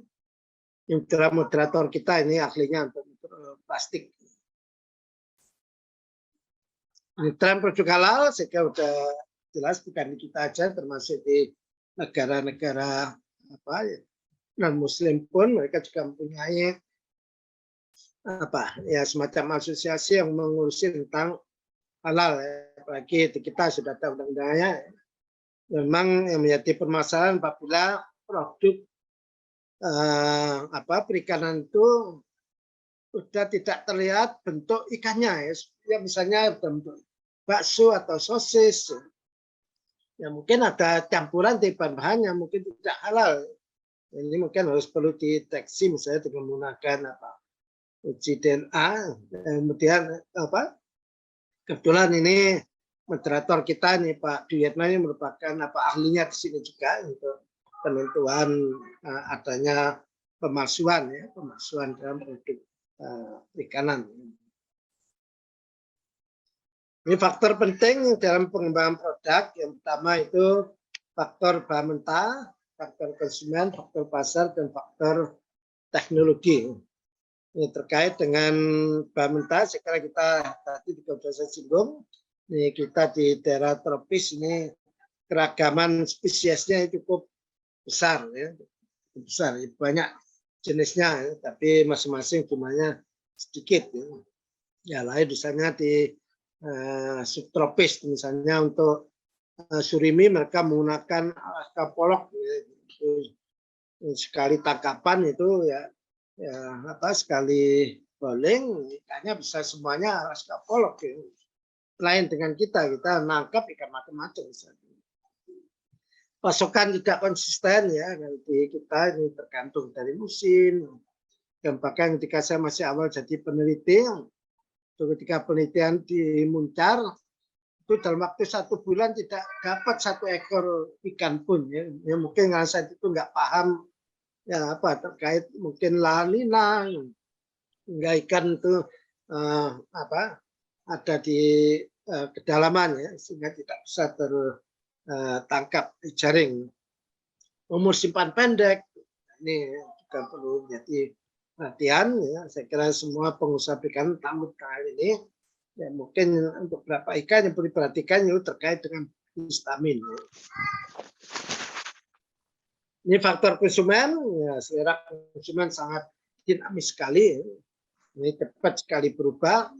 Yang moderator kita ini ahlinya untuk mikroplastik. Ini tren produk halal, saya kira sudah jelas bukan di kita aja, termasuk di negara-negara non-Muslim pun mereka juga mempunyai semacam asosiasi yang mengurusi tentang halal ya. Apalagi di kita sudah ada undang-undangnya. Memang yang menjadi permasalahan apabila produk perikanan itu sudah tidak terlihat bentuk ikannya ya, misalnya bentuk bakso atau sosis ya, mungkin ada campuran di bahan-bahan yang mungkin tidak halal. Ini mungkin harus perlu dideteksi misalnya dengan menggunakan uji DNA. Kemudian kebetulan ini moderator kita nih Pak Duyatna ini merupakan ahlinya di sini juga untuk penentuan adanya pemalsuan dalam produk perikanan. Ini faktor penting dalam pengembangan produk. Yang pertama itu faktor bahan mentah, faktor konsumen, faktor pasar, dan faktor teknologi. Ini terkait dengan bahan mentah, sekarang kita tadi juga sudah saya singgung, ini kita di daerah tropis ini keragaman spesiesnya cukup besar ya, banyak jenisnya ya, tapi masing-masing jumlahnya sedikit ya. Ya lain misalnya di subtropis misalnya untuk surimi mereka menggunakan kapolok ya, sekali tangkapan itu ya sekali bowling ikannya bisa semuanya kapolok ya. Lain dengan kita nangkap ikan macam-macam. Pasokan tidak konsisten ya, nanti kita ini tergantung dari musim. Dan bahkan ketika saya masih awal jadi peneliti, ketika penelitian di Muncar itu dalam waktu 1 bulan tidak dapat 1 ekor ikan pun ya. Ya mungkin karena saya itu nggak paham ya terkait mungkin La Nina, hingga ikan itu ada di kedalaman ya, sehingga tidak bisa tertangkap di jaring. Umur simpan pendek ini juga perlu menjadi perhatian ya. Saya kira semua pengusaha perikanan tamu kali ini ya, mungkin untuk beberapa ikan yang perlu diperhatikan itu terkait dengan histamin. Ya. Ini faktor konsumen, ya, selera konsumen sangat dinamis sekali. Ya. Ini cepat sekali berubah.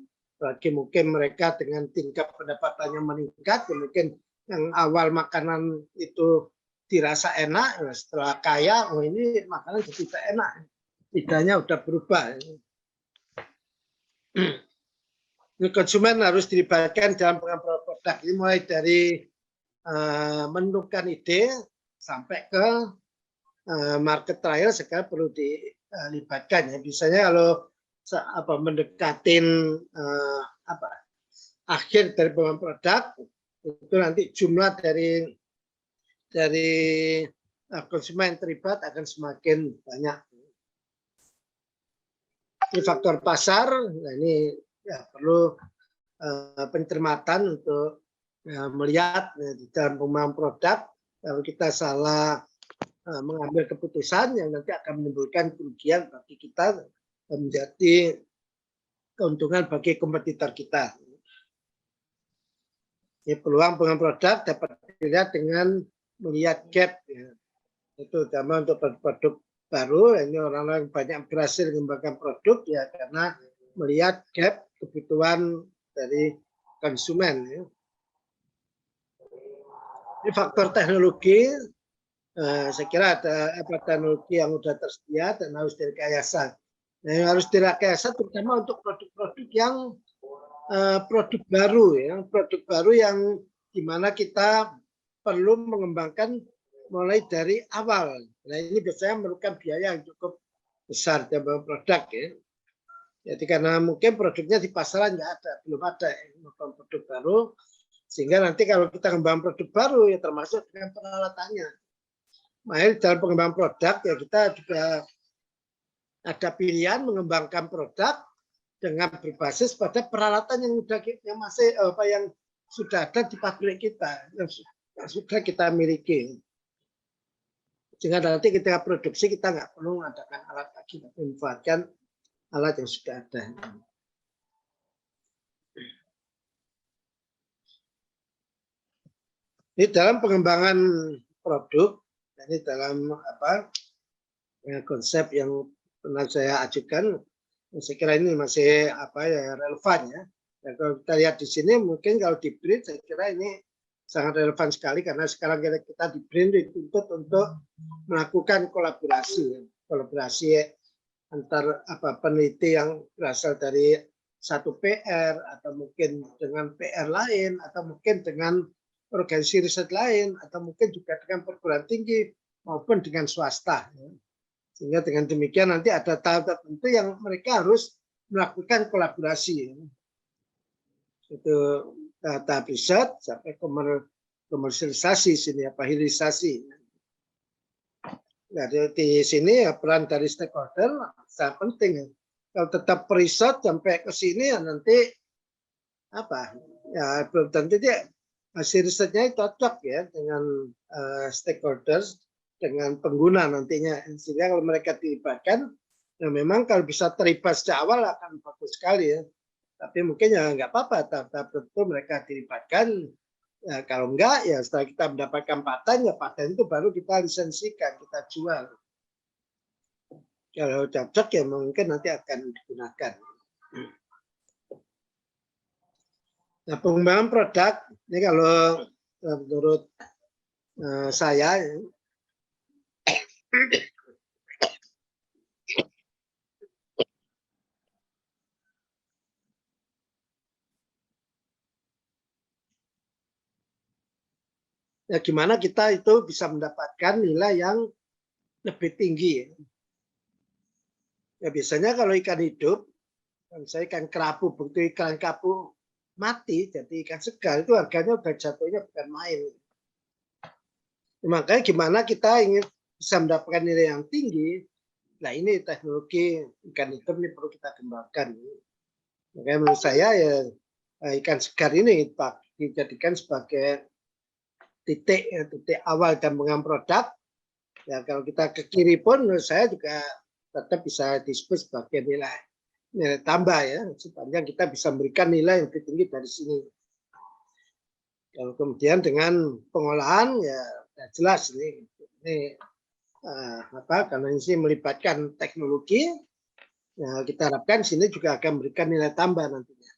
Bagi mungkin mereka dengan tingkat pendapatannya meningkat, mungkin yang awal makanan itu dirasa enak, ya, setelah kaya, oh ini makanan jadi tidak enak. Tidaknya sudah berubah. Ini konsumen harus dilibatkan dalam pengembangan produk. Ini mulai dari menentukan ide sampai ke market trial sekarang perlu dilibatkan ya. Biasanya kalau mendekatin akhir dari pengembangan produk itu nanti jumlah dari konsumen terlibat akan semakin banyak. Ini faktor pasar, nah ini ya perlu pencermatan untuk melihat di dalam pengembangan produk kalau kita salah mengambil keputusan yang nanti akan menimbulkan kerugian bagi kita dan menjadi keuntungan bagi kompetitor kita. Jadi peluang pengembangan produk dapat dilihat dengan melihat gap, ya. Itu terutama untuk produk baru. Ini orang-orang banyak berhasil mengembangkan produk ya karena melihat gap kebutuhan dari konsumen. Ya. Ini faktor teknologi. Saya kira ada teknologi yang sudah tersedia dan harus direkayasa. Nah, yang harus direkayasa terutama untuk produk-produk yang produk baru, ya, produk baru yang dimana kita perlu mengembangkan mulai dari awal. Nah, ini biasanya memerlukan biaya yang cukup besar dalam produk, ya. Jadi karena mungkin produknya di pasaran nggak ada, belum ada produk baru, sehingga nanti kalau kita mengembangkan produk baru ya termasuk dengan peralatannya. Makanya dalam pengembangan produk ya kita juga ada pilihan mengembangkan produk dengan berbasis pada peralatan yang sudah ada di pabrik kita, yang sudah kita miliki. Sehingga nanti ketika produksi kita nggak perlu mengadakan alat lagi, tapi memanfaatkan alat yang sudah ada. Ini dalam pengembangan produk, ini dalam konsep yang pernah saya ajukan. Saya kira ini masih relevan ya. Dan kalau kita lihat di sini mungkin kalau di BRIN saya kira ini sangat relevan sekali karena sekarang kita di BRIN dituntut untuk melakukan kolaborasi antar peneliti yang berasal dari satu PR atau mungkin dengan PR lain atau mungkin dengan organisasi riset lain atau mungkin juga dengan perguruan tinggi maupun dengan swasta. Ya. Sehingga dengan demikian nanti ada tahap tertentu yang mereka harus melakukan kolaborasi. Itu tahap riset sampai komersialisasi sini, hilirisasi. Nah, di sini ya, peran dari stakeholder sangat penting. Kalau tetap periset sampai ke sini ya nanti ya belum tentu dia hasil risetnya cocok ya dengan stakeholders, dengan pengguna nantinya. Sehingga kalau mereka dilibatkan, ya memang kalau bisa terlibat sejak awal akan bagus sekali ya. Tapi mungkin ya nggak apa-apa, tahap tertentu mereka dilibatkan. Ya, kalau enggak, ya setelah kita mendapatkan paten, ya paten itu baru kita lisensikan, kita jual. Kalau cocok ya mungkin nanti akan digunakan. Nah, pengembangan produk, ini kalau menurut saya, ya gimana kita itu bisa mendapatkan nilai yang lebih tinggi. Ya biasanya kalau ikan hidup, saya ikan kerapu, begitu ikan kerapu mati, jadi ikan segar itu harganya udah jatuhnya bukan main. Makanya gimana kita ingin bisa mendapatkan nilai yang tinggi, nah ini teknologi ikan hidup ini perlu kita kembangkan. Makanya menurut saya ya ikan segar ini dijadikan sebagai titik awal dan pengembangan produk. Ya kalau kita ke kiri pun menurut saya juga tetap bisa disebut sebagai nilai tambah ya, sepanjang kita bisa memberikan nilai yang lebih tinggi dari sini. Kalau kemudian dengan pengolahan ya jelas ini karena ini melibatkan teknologi, ya kita harapkan sini juga akan memberikan nilai tambah nantinya.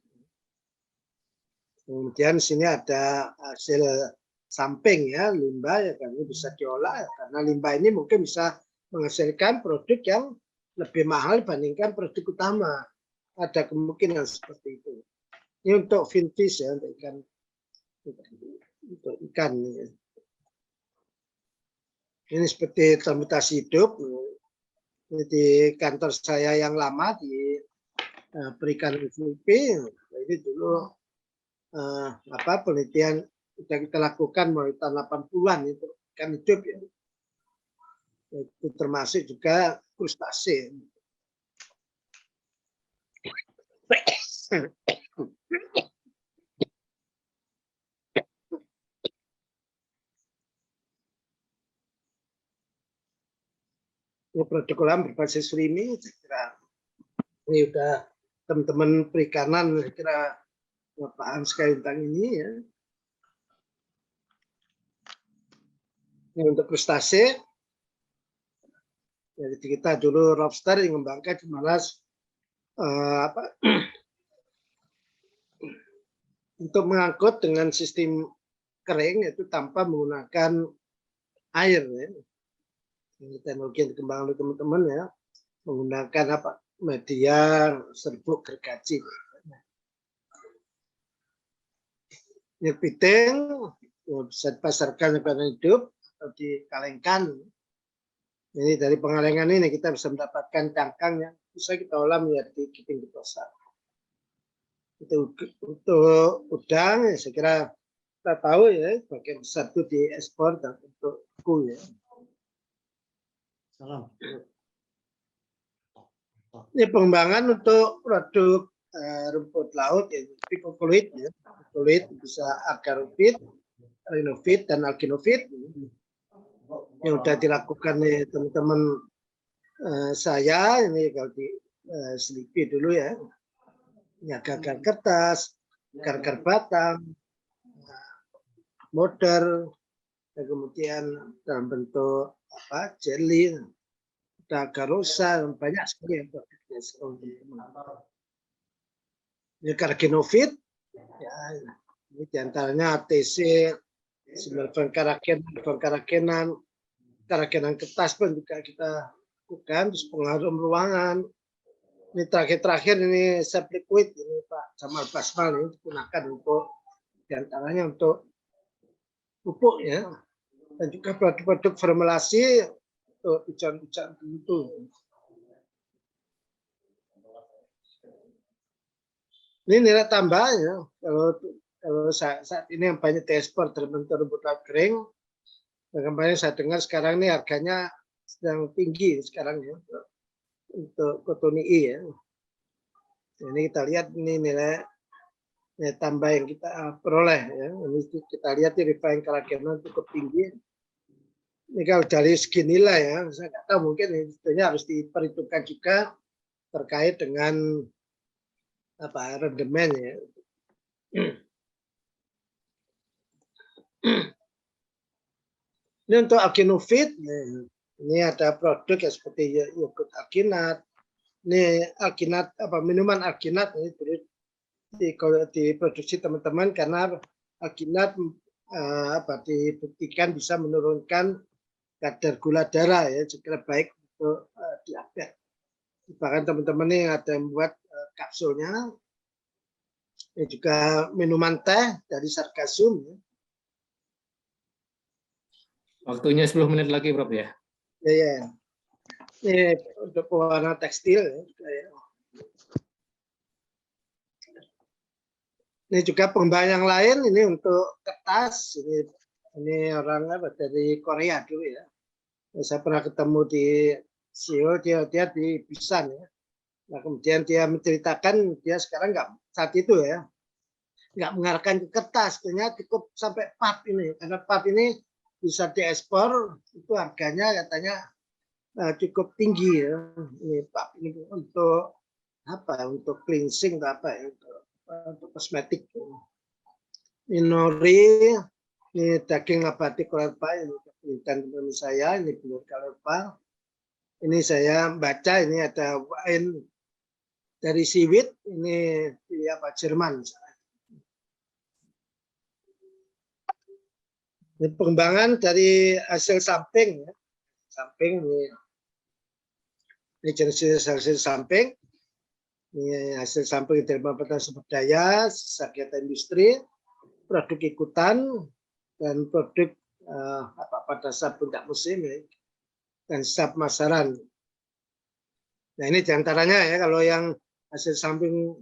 Kemudian sini ada hasil samping ya, limbah ya kan ini bisa diolah karena limbah ini mungkin bisa menghasilkan produk yang lebih mahal dibandingkan produk utama. Ada kemungkinan seperti itu. Ini untuk finfish ya, untuk ikan. Ya. Ini seperti transmutasi hidup. Ini di kantor saya yang lama di Perikanan UP. Ini dulu penelitian sudah kita lakukan mulai tahun 80-an itu ikan hidup ya. Itu termasuk juga krustase. Ini produk kolam berbasis surimi, saya kira ini udah teman-teman perikanan saya kira paham sekali tentang ini ya. Ini untuk krustase. Jadi kita dulu lobster yang mengembangkan gimana untuk mengangkut dengan sistem kering itu tanpa menggunakan air ya. Ini teknologi yang dikembangkan oleh teman-teman ya, menggunakan media serbuk gergaji. Ini piting bisa dipasarkan kepada hidup atau dikalengkan. Ini dari pengalengan ini kita bisa mendapatkan cangkang yang bisa kita olah menjadi kepiting getosa. Itu untuk udang, ya, saya kira kita tahu ya, bagian besar itu diekspor dan untuk kue ya. Salam. Ini pengembangan untuk produk rumput laut, ya, picocolloid, ya. Picocolloid bisa agarofit, rhinofit, dan alginofit. Yang sudah dilakukan nih teman-teman saya, ini kalau di selipi dulu ya. Ini agar kertas, agar batang, modern, dan kemudian dalam bentuk jelly, agarosa, banyak sekali yang produknya ini carcinofit, ya, ini diantaranya ATC, karakenan kertas pun juga kita lakukan, terus pengharum ruangan. Ini terakhir ini sep liquid, ini Pak Jamal Basmal ini digunakan untuk diantaranya untuk pupuk ya, dan juga produk-produk formulasi untuk hujan-hujan tertentu. Ini nilai tambah ya, kalau saat ini yang banyak diekspor dalam bentuk rumput laut kering, dan kemarin saya dengar sekarang ini harganya sedang tinggi sekarang ya untuk Cotonou ya. Ini kita lihat ini nilai tambah yang kita peroleh ya. Ini kita lihat di refined karakenan cukup tinggi. Ini kalau dari segi nilai ya, saya nggak tahu mungkin ini harus diperhitungkan juga terkait dengan rendemen ya. Ini untuk alginofit, ini ada produk ya seperti yogurt alginat. Ini alginat minuman alginat ini diproduksi teman-teman karena alginat dibuktikan bisa menurunkan kadar gula darah ya, segera baik untuk diabetes. Bahkan teman-teman ini ada yang membuat kapsulnya. Ini juga minuman teh dari sargasum ya. Waktunya 10 menit lagi, Prof ya. Ya. Ini untuk pewarna tekstil ya. Ini juga pengembangan yang lain ini untuk kertas. Ini orang dari Korea dulu ya. Saya pernah ketemu di Seoul, dia di Busan ya. Nah, kemudian dia menceritakan dia sekarang saat itu ya nggak mengarahkan ke kertas, ternyata cukup sampai pap ini, karena pap ini bisa diekspor, itu harganya katanya cukup tinggi ya. Ini pap ini untuk untuk cleansing atau ya, untuk kosmetik. Ini nori, ini daging nabati kolorba, ini penelitian saya, ini belum kolorba. Ini saya baca, ini ada wine dari seaweed, ini di Jerman. Ini pengembangan dari hasil samping, ya. Samping ini jenis hasil samping. Ini hasil samping dari pemanfaatan sumber daya, sisa kegiatan industri, produk ikutan, dan produk pada saat puncak musim ya, dan sisa pemasaran. Nah ini diantaranya ya, kalau yang hasil samping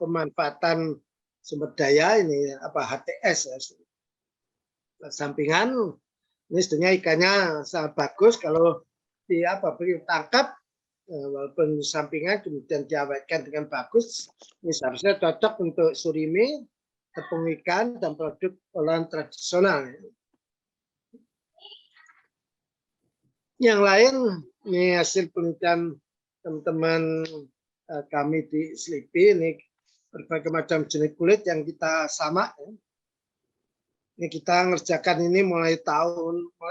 pemanfaatan sumber daya ini HTS ya, sampingan. Ini sebenarnya ikannya sangat bagus kalau tangkap walaupun sampingan kemudian diawetkan dengan bagus, ini seharusnya cocok untuk surimi, tepung ikan, dan produk olahan tradisional. Yang lain, ini hasil penelitian teman-teman kami di SLIPI, ini berbagai macam jenis kulit yang kita sama. Ini kita ngerjakan ini mulai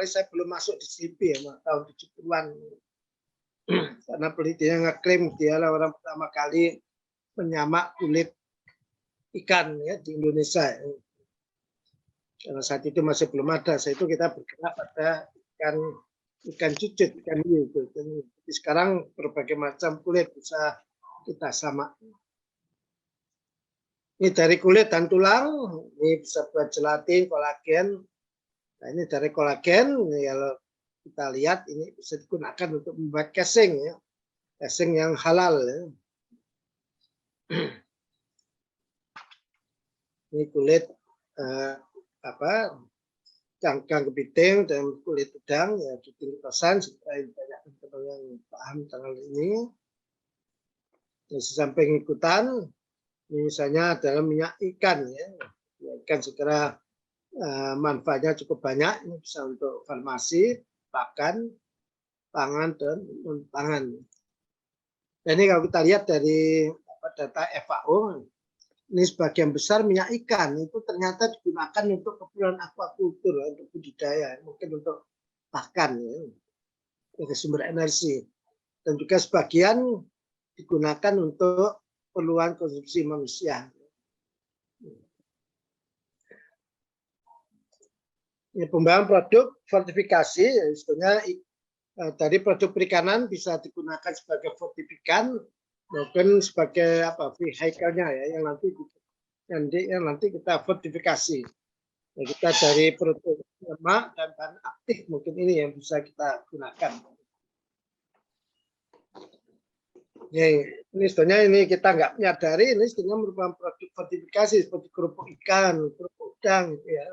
saya belum masuk di SLIPI ya, tahun 70-an. Karena penelitiannya ngeklaim dialah orang pertama kali menyamak kulit ikan ya di Indonesia. Karena saat itu masih belum ada. Saat itu kita bergerak pada ikan cucut, ikan hiu. Jadi sekarang berbagai macam kulit bisa kita sama. Ini dari kulit dan tulang, ini bisa buat gelatin, kolagen. Nah, ini dari kolagen, ini kalau kita lihat ini bisa digunakan untuk membuat casing ya. Casing yang halal ya. Ini kulit cangkang kepiting dan kulit udang ya, ditingkasan supaya banyak teman yang paham tentang ini. Di samping ikutan, ini misalnya adalah minyak ikan ya. Minyak ikan segera manfaatnya cukup banyak, ini bisa untuk farmasi, pakan, pangan dan non pangan. Dan ini kalau kita lihat dari data FAO, ini sebagian besar minyak ikan itu ternyata digunakan untuk keperluan aquacultur, untuk budidaya, mungkin untuk pakan, ya, sebagai sumber energi, dan juga sebagian digunakan untuk keperluan konsumsi manusia. Ini pembangunan produk fortifikasi, sebetulnya dari produk perikanan bisa digunakan sebagai fortifikan maupun sebagai vehicle-nya ya, yang nanti kita fortifikasi. Nah, kita dari produk lemak dan bahan aktif mungkin ini yang bisa kita gunakan. Ya, ini sebenarnya ini kita nggak menyadari, ini sebenarnya merupakan produk fortifikasi seperti kerupuk ikan, kerupuk udang, gitu ya.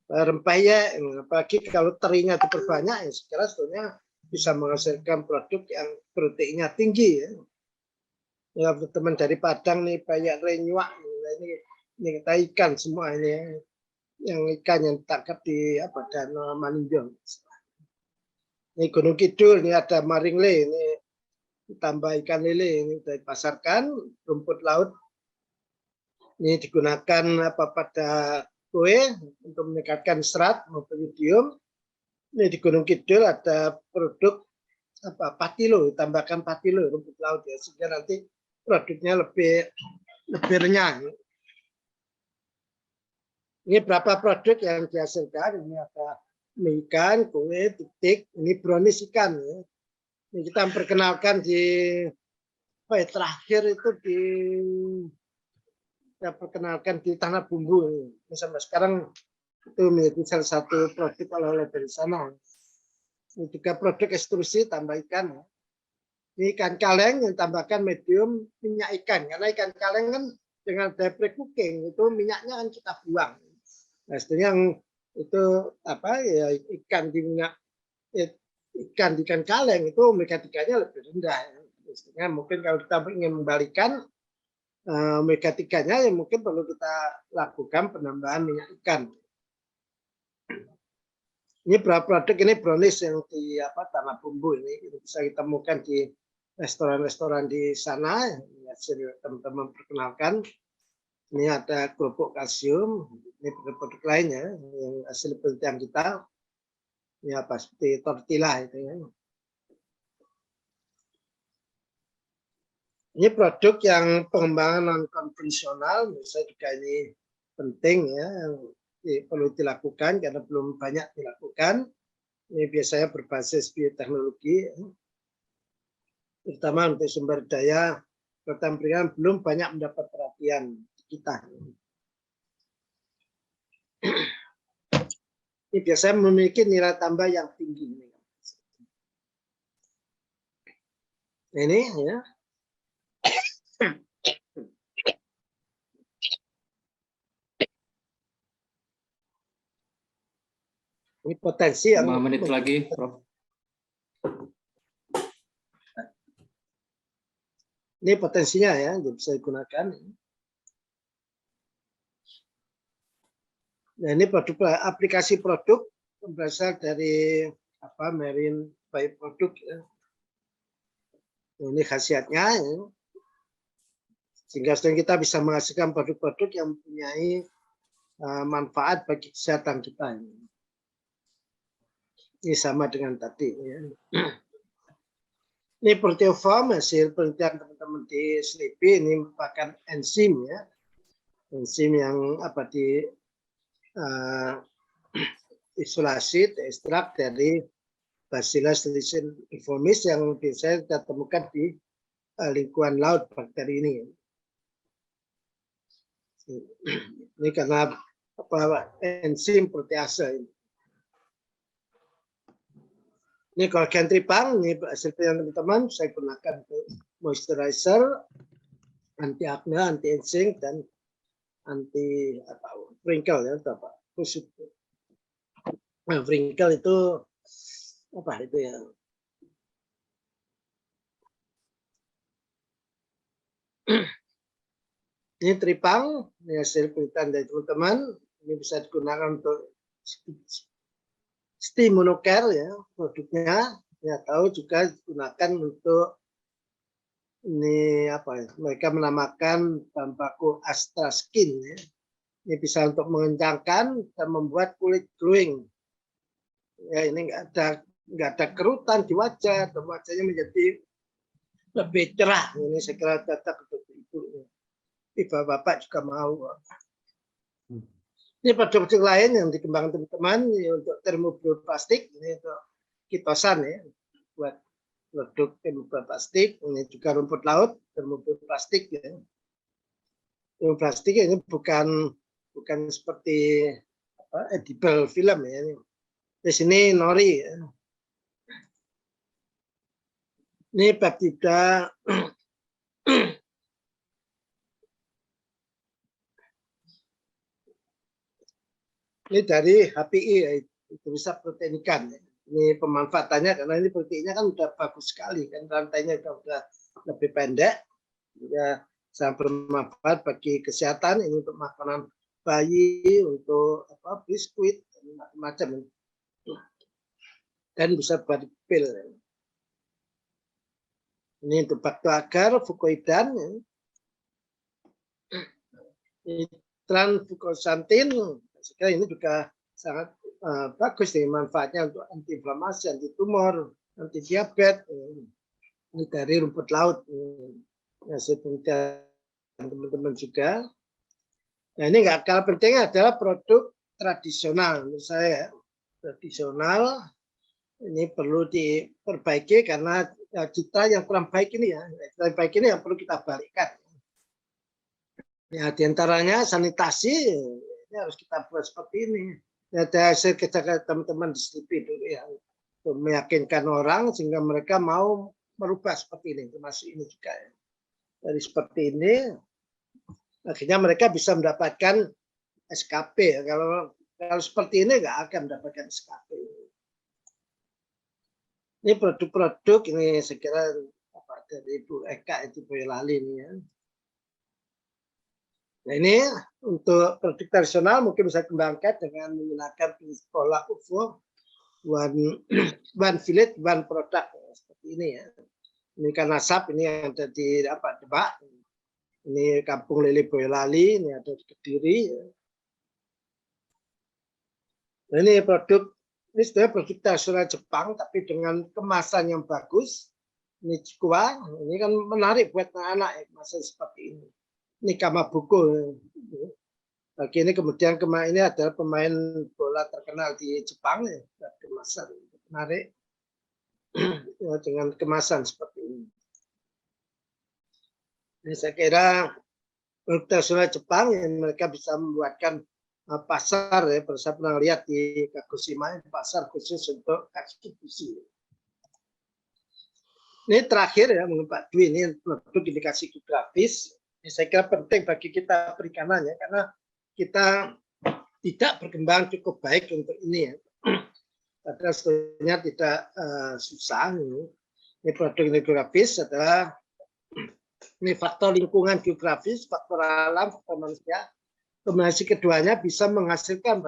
Rempeyek, apalagi kalau terinya diperbanyak, ya sekarang sebenarnya bisa menghasilkan produk yang proteinnya tinggi. Ya, ya teman dari Padang nih, banyak renyuak, ini kita ikan semua ini, yang ikan yang ditangkap di Danau Maninjong. Ini Gunung Kidul, ini ada maringle, ini ditambah ikan lele, ini dipasarkan, rumput laut, ini digunakan pada kue untuk meningkatkan serat maupun yodium. Ini di Gunung Kidul ada produk patilo, tambahkan patilo rumput laut ya, sehingga nanti produknya lebih renyah. Ini berapa produk yang dihasilkan? Ini ada mie ikan, kue, titik, ini brownies ikan. Ya. Ini kita memperkenalkan di terakhir itu kita perkenalkan di Tanah Bumbu. Sampai sekarang itu menjadi salah satu produk oleh-oleh dari sana. Ini juga produk ekstrusi tambah ikan. Ini ikan kaleng yang tambahkan medium minyak ikan. Karena ikan kaleng kan dengan daya pre-cooking itu minyaknya kan kita buang. Nah, sebenarnya yang itu ya ikan di minyak ikan kaleng itu omega 3-nya lebih rendah. Sebenarnya mungkin kalau kita ingin membalikan omega 3-nya ya mungkin perlu kita lakukan penambahan minyak ikan. Ini berapa produk ini brownies yang di Tanah Bumbu ini bisa kita temukan di restoran-restoran di sana. Hasil teman-teman perkenalkan. Ini ada kerupuk kalsium, ini produk lainnya yang hasil penelitian kita. Ini seperti tortilla itu ya. Ini produk yang pengembangan non konvensional, misalnya juga ini penting ya, yang perlu dilakukan karena belum banyak dilakukan. Ini biasanya berbasis bioteknologi, terutama untuk sumber daya kelautan perikanan belum banyak mendapat perhatian kita. Ini biasanya memiliki nilai tambah yang tinggi. Ini ya. Ini potensi 5 menit lagi, Prof. Ini potensinya ya, bisa digunakan. Nah, ini aplikasi produk berasal dari marine byproduct. Ya. Ini khasiatnya, ya. Sehingga kita bisa menghasilkan produk-produk yang mempunyai manfaat bagi kesehatan kita. Ini sama dengan tadi. Ya. Ini proteoform hasil penelitian teman-teman di SLIPI, ini merupakan enzim ya, enzim yang isolasi, ekstrak dari Bacillus thuringiensis yang biasanya kita temukan di lingkungan laut bakteri ini. Ini karena enzim protease ini. Ini kolagen tripang, ini hasil penelitian teman-teman, saya gunakan untuk moisturizer, anti akne, anti aging, dan anti wrinkle ya, kusut. Nah, wrinkle itu itu ya? Ini tripang, ini hasil penelitian dari teman-teman, ini bisa digunakan untuk steam monocare ya produknya, ya tahu juga digunakan untuk ini mereka menamakan bahan baku Astra Skin ya. Ini bisa untuk mengencangkan dan membuat kulit glowing. Ya ini nggak ada kerutan di wajah, dan wajahnya menjadi lebih cerah. Ini saya kira cocok untuk ibu. Bapak juga mau. Ini produk-produk lain yang dikembangkan teman-teman untuk termobroplastik, ini untuk kitosan ya, buat produk termobroplastik. Ini juga rumput laut termobroplastik ya. Termobroplastik ini bukan seperti edible film ya. Di sini nori ya. Ini peptida ini dari HPI ya, itu bisa protein ikan. Ini pemanfaatannya karena ini proteinnya kan udah bagus sekali kan, rantainya udah lebih pendek, ya sangat bermanfaat bagi kesehatan. Ini untuk makanan bayi, untuk biskuit macam-macam, dan bisa buat pil. Ini untuk bakto agar fukoidan, ini transfukosantin. Sekali ini juga sangat bagus nih manfaatnya untuk antiinflamasi, anti tumor, anti diabetes. Ini dari rumput laut. Hasil penelitian teman-teman juga. Nah ini nggak kalah pentingnya adalah produk tradisional menurut saya. Tradisional ini perlu diperbaiki karena citra yang kurang baik ini ya. Yang baik ini yang perlu kita balikkan. Ya diantaranya sanitasi. Ini harus kita buat seperti ini. Ada hasil kerja teman-teman di SLIPI dulu ya, meyakinkan orang sehingga mereka mau merubah seperti ini, termasuk ini juga ya. Dari seperti ini, akhirnya mereka bisa mendapatkan SKP. Kalau seperti ini nggak akan mendapatkan SKP. Ini produk-produk ini saya kira dari Ibu Eka itu Boyolali ini ya. Nah ini untuk produk tradisional mungkin bisa kembangkan dengan menggunakan pola UFO, one village, one product seperti ini ya. Ini kan asap ini yang ada di Demak. Ini Kampung Lele Boyolali, ini ada di Kediri. Nah, ini sebenarnya produk tradisional Jepang tapi dengan kemasan yang bagus. Ini Cikua, ini kan menarik buat anak-anak kemasan seperti ini. Ini Kamabuko. Bagi ini kemudian ini adalah pemain bola terkenal di Jepang ya, kemasan menarik dengan kemasan seperti ini. Ini saya kira produk tradisional Jepang yang mereka bisa membuatkan pasar ya, saya pernah lihat di Kagoshima pasar khusus untuk eksekusi. Ini terakhir ya menurut Pak Dwi, ini produk indikasi geografis. Saya kira penting bagi kita perikanannya karena kita tidak berkembang cukup baik untuk ini ya. Padahal sebetulnya tidak susah. Ini produk geografis adalah Ini faktor lingkungan geografis, faktor alam, faktor manusia. Kombinasi keduanya bisa menghasilkan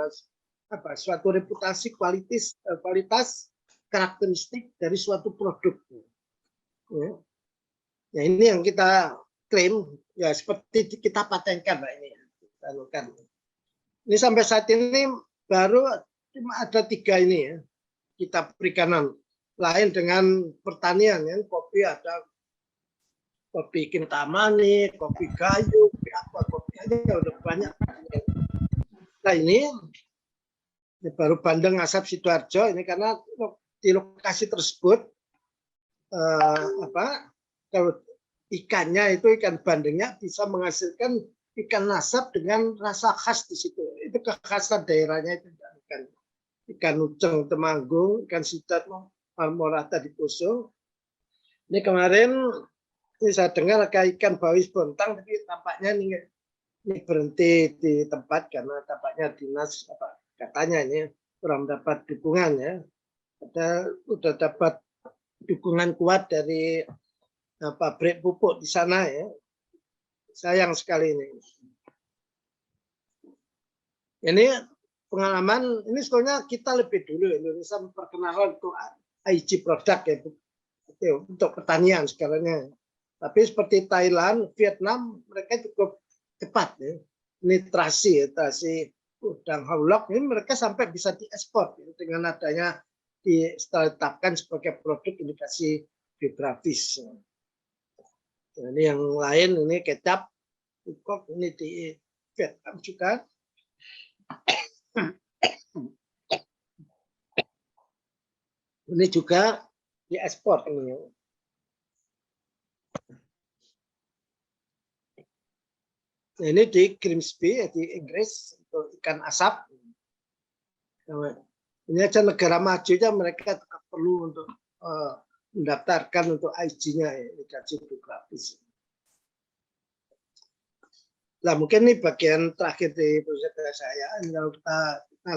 suatu reputasi kualitas karakteristik dari suatu produk. Ya, ini yang kita klaim, ya seperti kita patenkan lah ini. Ini sampai saat ini baru cuma ada 3 ini ya, kitab perikanan. Lain dengan pertanian, ya. Kopi ada kopi Kintamani, kopi Gayo, kopi apa, kopi aja udah banyak. Nah ini baru Bandeng Asap Sidoarjo ini karena di lokasi tersebut kalau ikannya itu ikan bandengnya bisa menghasilkan ikan asap dengan rasa khas di situ. Itu kekhasan daerahnya itu ikan uceng Temanggung, ikan sidat Marmorata di Poso. Ini kemarin ini saya dengar ada ikan bawis bontang, tapi tampaknya ini berhenti di tempat karena tampaknya dinas katanya ini kurang mendapat dukungan ya. Udah dapat dukungan kuat dari pabrik pupuk di sana ya. Sayang sekali ini. Ini pengalaman ini sebenarnya kita lebih dulu Indonesia memperkenalkan untuk IG produk ya untuk pertanian sekarangnya. Tapi seperti Thailand, Vietnam, mereka cukup cepat ya. Nitrasi udang haulok ini mereka sampai bisa diekspor ya, dengan adanya ditetapkan sebagai produk indikasi geografis. Nah, ini yang lain ini kecap, ini di Vietnam juga. Ini juga diekspor ini. Ini di Grimsby di Inggris untuk ikan asap. Ini aja negara majunya mereka perlu untuk mendaftarkan untuk IG-nya indikasi geografis. Nah mungkin ini bagian terakhir di proyek saya. Kalau kita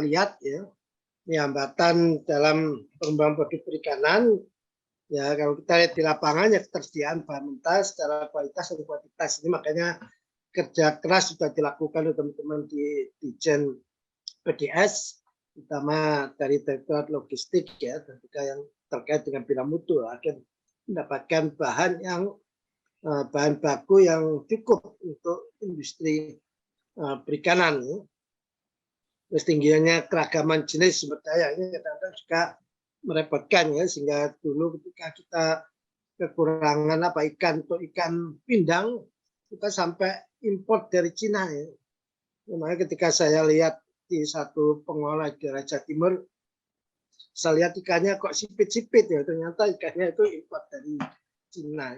lihat ya, ini hambatan dalam pengembangan produk perikanan. Ya kalau kita lihat di lapangan ya ketersediaan bahan mentah secara kualitas dan kuantitas. Ini makanya kerja keras sudah dilakukan oleh teman-teman di Dijen PDS, terutama dari Direktorat Logistik ya, dan juga yang terkait dengan bina mutu akan mendapatkan bahan baku yang cukup untuk industri perikanan. Ya. Terus tingginya keragaman jenis sumber daya ini kadang-kadang juga merepotkan ya, sehingga dulu ketika kita kekurangan ikan untuk ikan pindang kita sampai import dari Cina ya. Makanya ketika saya lihat di satu pengolah di Raja Timur, saya lihat ikannya kok sipit-sipit ya, ternyata ikannya itu import dari Cina.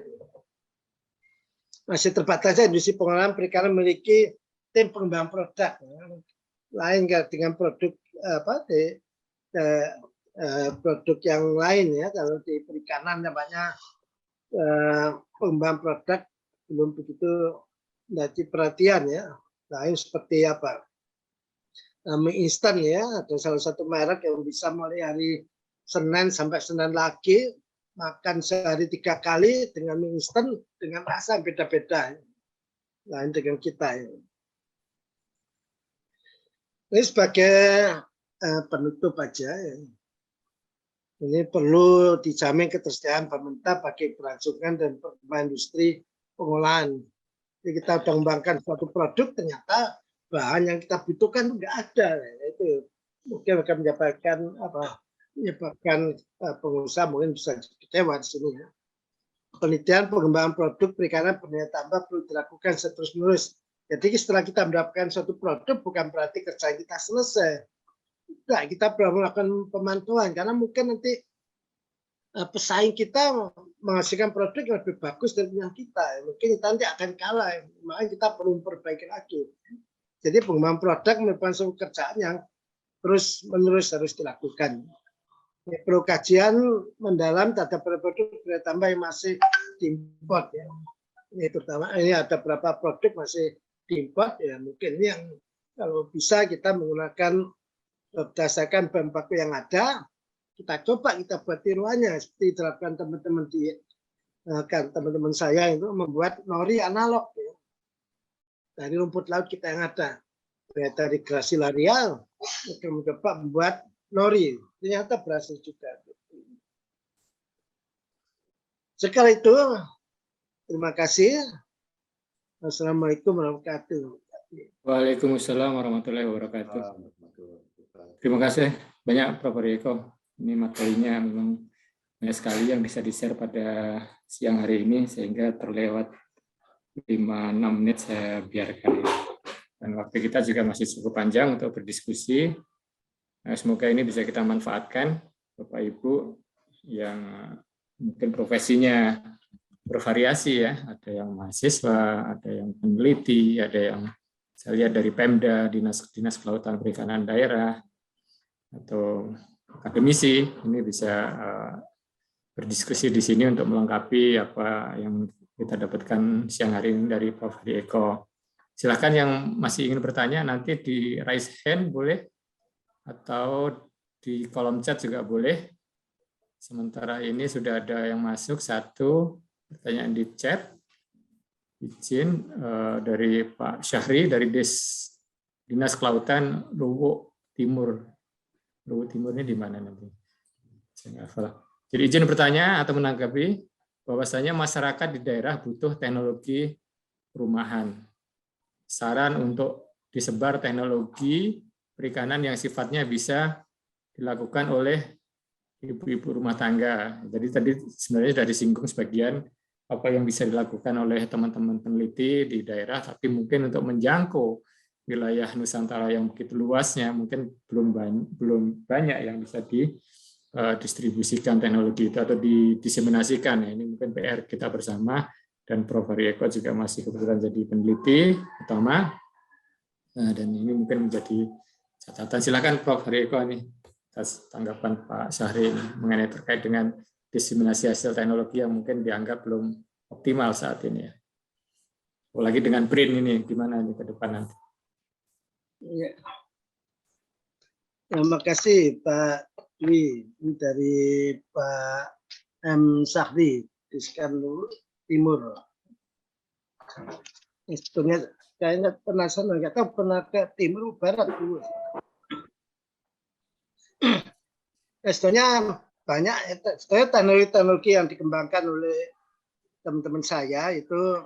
Masih terbatasnya industri pengolahan perikanan memiliki tim pengembangan produk ya. Lain dengan produk produk yang lain ya. Kalau di perikanan namanya pengembangan produk belum begitu menjadi perhatian ya. Lain seperti mie instan ya, ada salah satu merek yang bisa mulai hari Senin sampai Senin lagi makan sehari 3 kali dengan mie instan dengan rasa beda-beda. Lain dengan kita ya. Ini sebagai penutup aja ya. Ini perlu dijamin ketersediaan bahan mentah bagi kelangsungan dan perkembangan industri pengolahan. Jadi kita mengembangkan suatu produk, ternyata bahan yang kita butuhkan itu nggak ada. Itu mungkin akan menyebabkan pengusaha mungkin bisa kecewa di sini. Ya. Penelitian pengembangan produk perikanan bernilai tambah perlu dilakukan terus-menerus. Jadi setelah kita mendapatkan suatu produk, bukan berarti kerja kita selesai. Nah, kita perlu melakukan pemantauan karena mungkin nanti pesaing kita menghasilkan produk yang lebih bagus dari yang kita. Mungkin kita nanti akan kalah, makanya kita perlu memperbaiki lagi. Jadi pengembangan produk merupakan suatu kerjaan yang terus-menerus harus dilakukan. Ini perlu kajian mendalam terhadap produk nilai tambah yang masih diimport. Ya. Ini terutama ini ada beberapa produk masih diimport, ya mungkin ini yang kalau bisa kita menggunakan berdasarkan bahan baku yang ada, kita coba kita buat tiruannya seperti dilakukan teman-teman di kan teman-teman saya itu membuat nori analog ya. Dari rumput laut kita yang ada. Dari Gracilaria mereka mencoba membuat nori, ternyata berhasil juga. Sekali itu, terima kasih. Assalamualaikum warahmatullahi wabarakatuh. Waalaikumsalam warahmatullahi wabarakatuh. Terima kasih banyak Prof. Eko. Ini materinya memang banyak sekali yang bisa di-share pada siang hari ini, sehingga terlewat 5-6 menit saya biarkan. Dan waktu kita juga masih cukup panjang untuk berdiskusi. Nah, semoga ini bisa kita manfaatkan, Bapak Ibu, yang mungkin profesinya bervariasi ya. Ada yang mahasiswa, ada yang peneliti, ada yang saya lihat dari Pemda, Dinas Kelautan Perikanan Daerah, atau akademisi. Ini bisa berdiskusi di sini untuk melengkapi apa yang kita dapatkan siang hari ini dari Prof. Eko. Silakan yang masih ingin bertanya nanti di raise hand boleh, atau di kolom chat juga boleh. Sementara ini sudah ada yang masuk satu pertanyaan di chat. Izin dari Pak Syahri dari Dinas Kelautan Luwu Timur. Luwu Timur ini di mana nanti? Saya nggak hafal. Jadi izin bertanya atau menanggapi bahwasanya masyarakat di daerah butuh teknologi rumahan. Saran untuk disebar teknologi perikanan yang sifatnya bisa dilakukan oleh ibu-ibu rumah tangga. Jadi tadi sebenarnya sudah disinggung sebagian apa yang bisa dilakukan oleh teman-teman peneliti di daerah, tapi mungkin untuk menjangkau wilayah Nusantara yang begitu luasnya mungkin belum banyak yang bisa didistribusikan teknologi itu atau didiseminasikan. Ini mungkin PR kita bersama, dan Prof. Eko juga masih kebetulan jadi peneliti utama. Nah, dan ini mungkin menjadi catatan. Silakan Prof. Eko nih atas tanggapan Pak Syahri mengenai terkait dengan diseminasi hasil teknologi yang mungkin dianggap belum optimal saat ini ya. Apalagi dengan BRIN ini gimana nih ke depan nanti? Ya. Terima kasih Pak Dwi dari Pak M. Syahri di Skanlu Timur. Sebetulnya kayaknya penasaran, nggak tahu pernah ke timur barat dulu. Sebetulnya banyak teknologi yang dikembangkan oleh teman-teman saya itu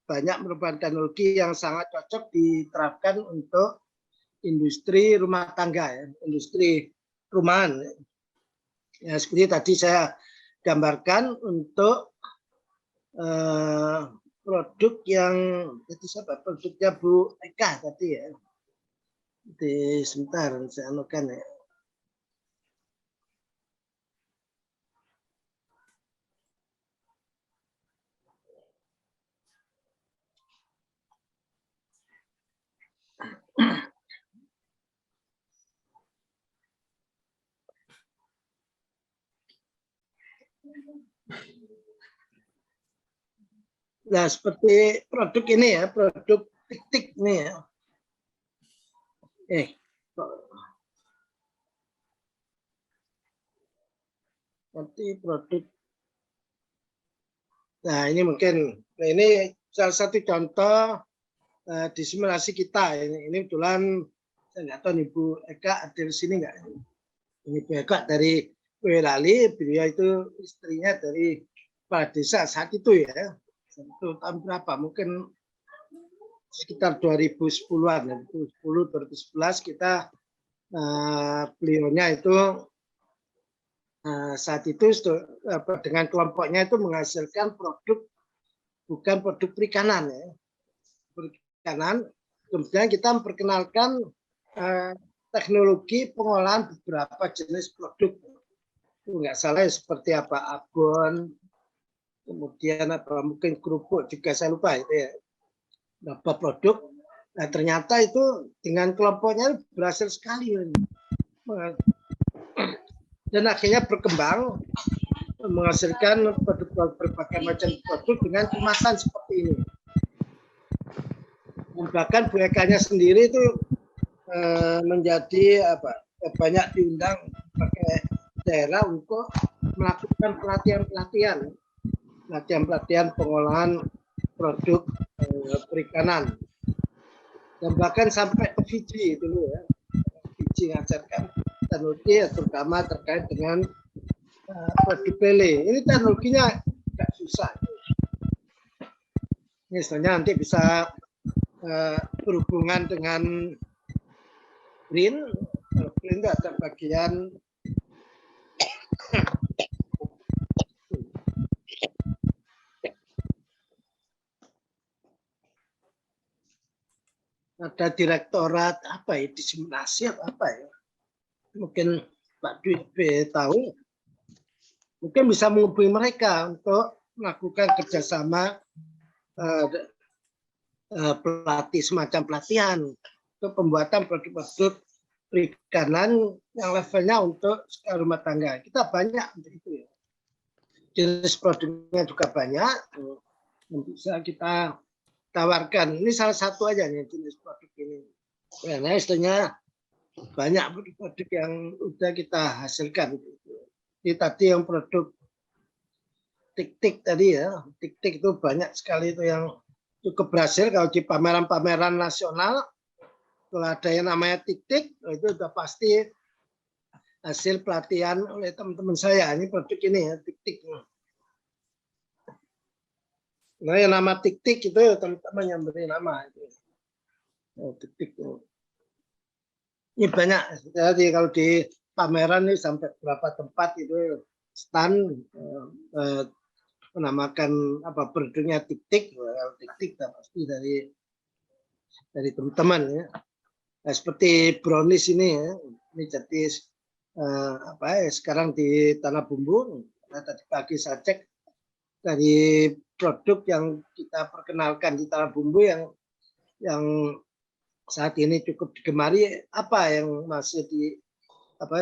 banyak merupakan teknologi yang sangat cocok diterapkan untuk industri rumah tangga, ya, industri rumahan. Ya, seperti tadi saya gambarkan untuk produk yang itu siapa? Produknya Bu Eka tadi ya. Sebentar saya anukan ya. Nah, seperti produk ini ya, produk tik-tik nih ya. Nanti produk. Nah, ini mungkin, nah ini salah satu contoh diseminasi kita. Ini kebetulan saya nggak tahu Ibu Eka ada di sini nggak? Ini Bu Eka dari Boyolali, beliau itu istrinya dari kepala desa saat itu ya. Itu tahun berapa? Mungkin sekitar 2010-an, 2010-2011 kita beliaunya itu saat itu dengan kelompoknya itu menghasilkan produk, bukan produk perikanan ya, perikanan. Kemudian kita memperkenalkan teknologi pengolahan beberapa jenis produk. Nggak salah seperti apa, abon, kemudian apa mungkin kerupuk juga saya lupa itu ya, beberapa produk. Nah, ternyata itu dengan kelompoknya berhasil sekali dan akhirnya berkembang menghasilkan berbagai macam produk dengan kemasan seperti ini. Dan bahkan Bu Eka-nya sendiri itu menjadi banyak diundang pakai daerah untuk melakukan pelatihan pengolahan produk perikanan, dan bahkan sampai ke Fiji dulu ya. Fiji ngajarkan teknologi terutama terkait dengan produk lele. Ini teknologinya tidak susah. Misalnya nanti bisa berhubungan dengan green. Green itu ada bagian ada direktorat apa ya, diseminasi apa ya, mungkin Pak Dwi tahu, mungkin bisa menghubungi mereka untuk melakukan kerjasama semacam pelatihan untuk pembuatan produk-produk perikanan yang levelnya untuk skala rumah tangga. Kita banyak untuk itu ya. Jenis produknya juga banyak yang bisa kita tawarkan. Ini salah satu aja nih jenis produk ini. Karena istilahnya banyak produk yang sudah kita hasilkan. Ini tadi yang produk tik-tik tadi ya, tik-tik itu banyak sekali itu yang cukup berhasil. Kalau di pameran-pameran nasional, kalau ada yang namanya tik-tik, itu sudah pasti hasil pelatihan oleh teman-teman saya. Ini produk ini ya, tik-tik. Nah, yang nama tik-tik itu teman-teman yang beri nama itu. Oh, tik-tik. Ini banyak. Jadi kalau di pameran ini sampai berapa tempat itu stand menamakan apa produknya tik-tik. Kalau tik-tik pasti dari teman-teman ya. Nah, seperti brownies ini ya. Ini jadi apa ya, sekarang di Tanah Bumbu. Nah, tadi pagi saya cek dari produk yang kita perkenalkan di Tanah Bumbu yang saat ini cukup digemari, apa yang masih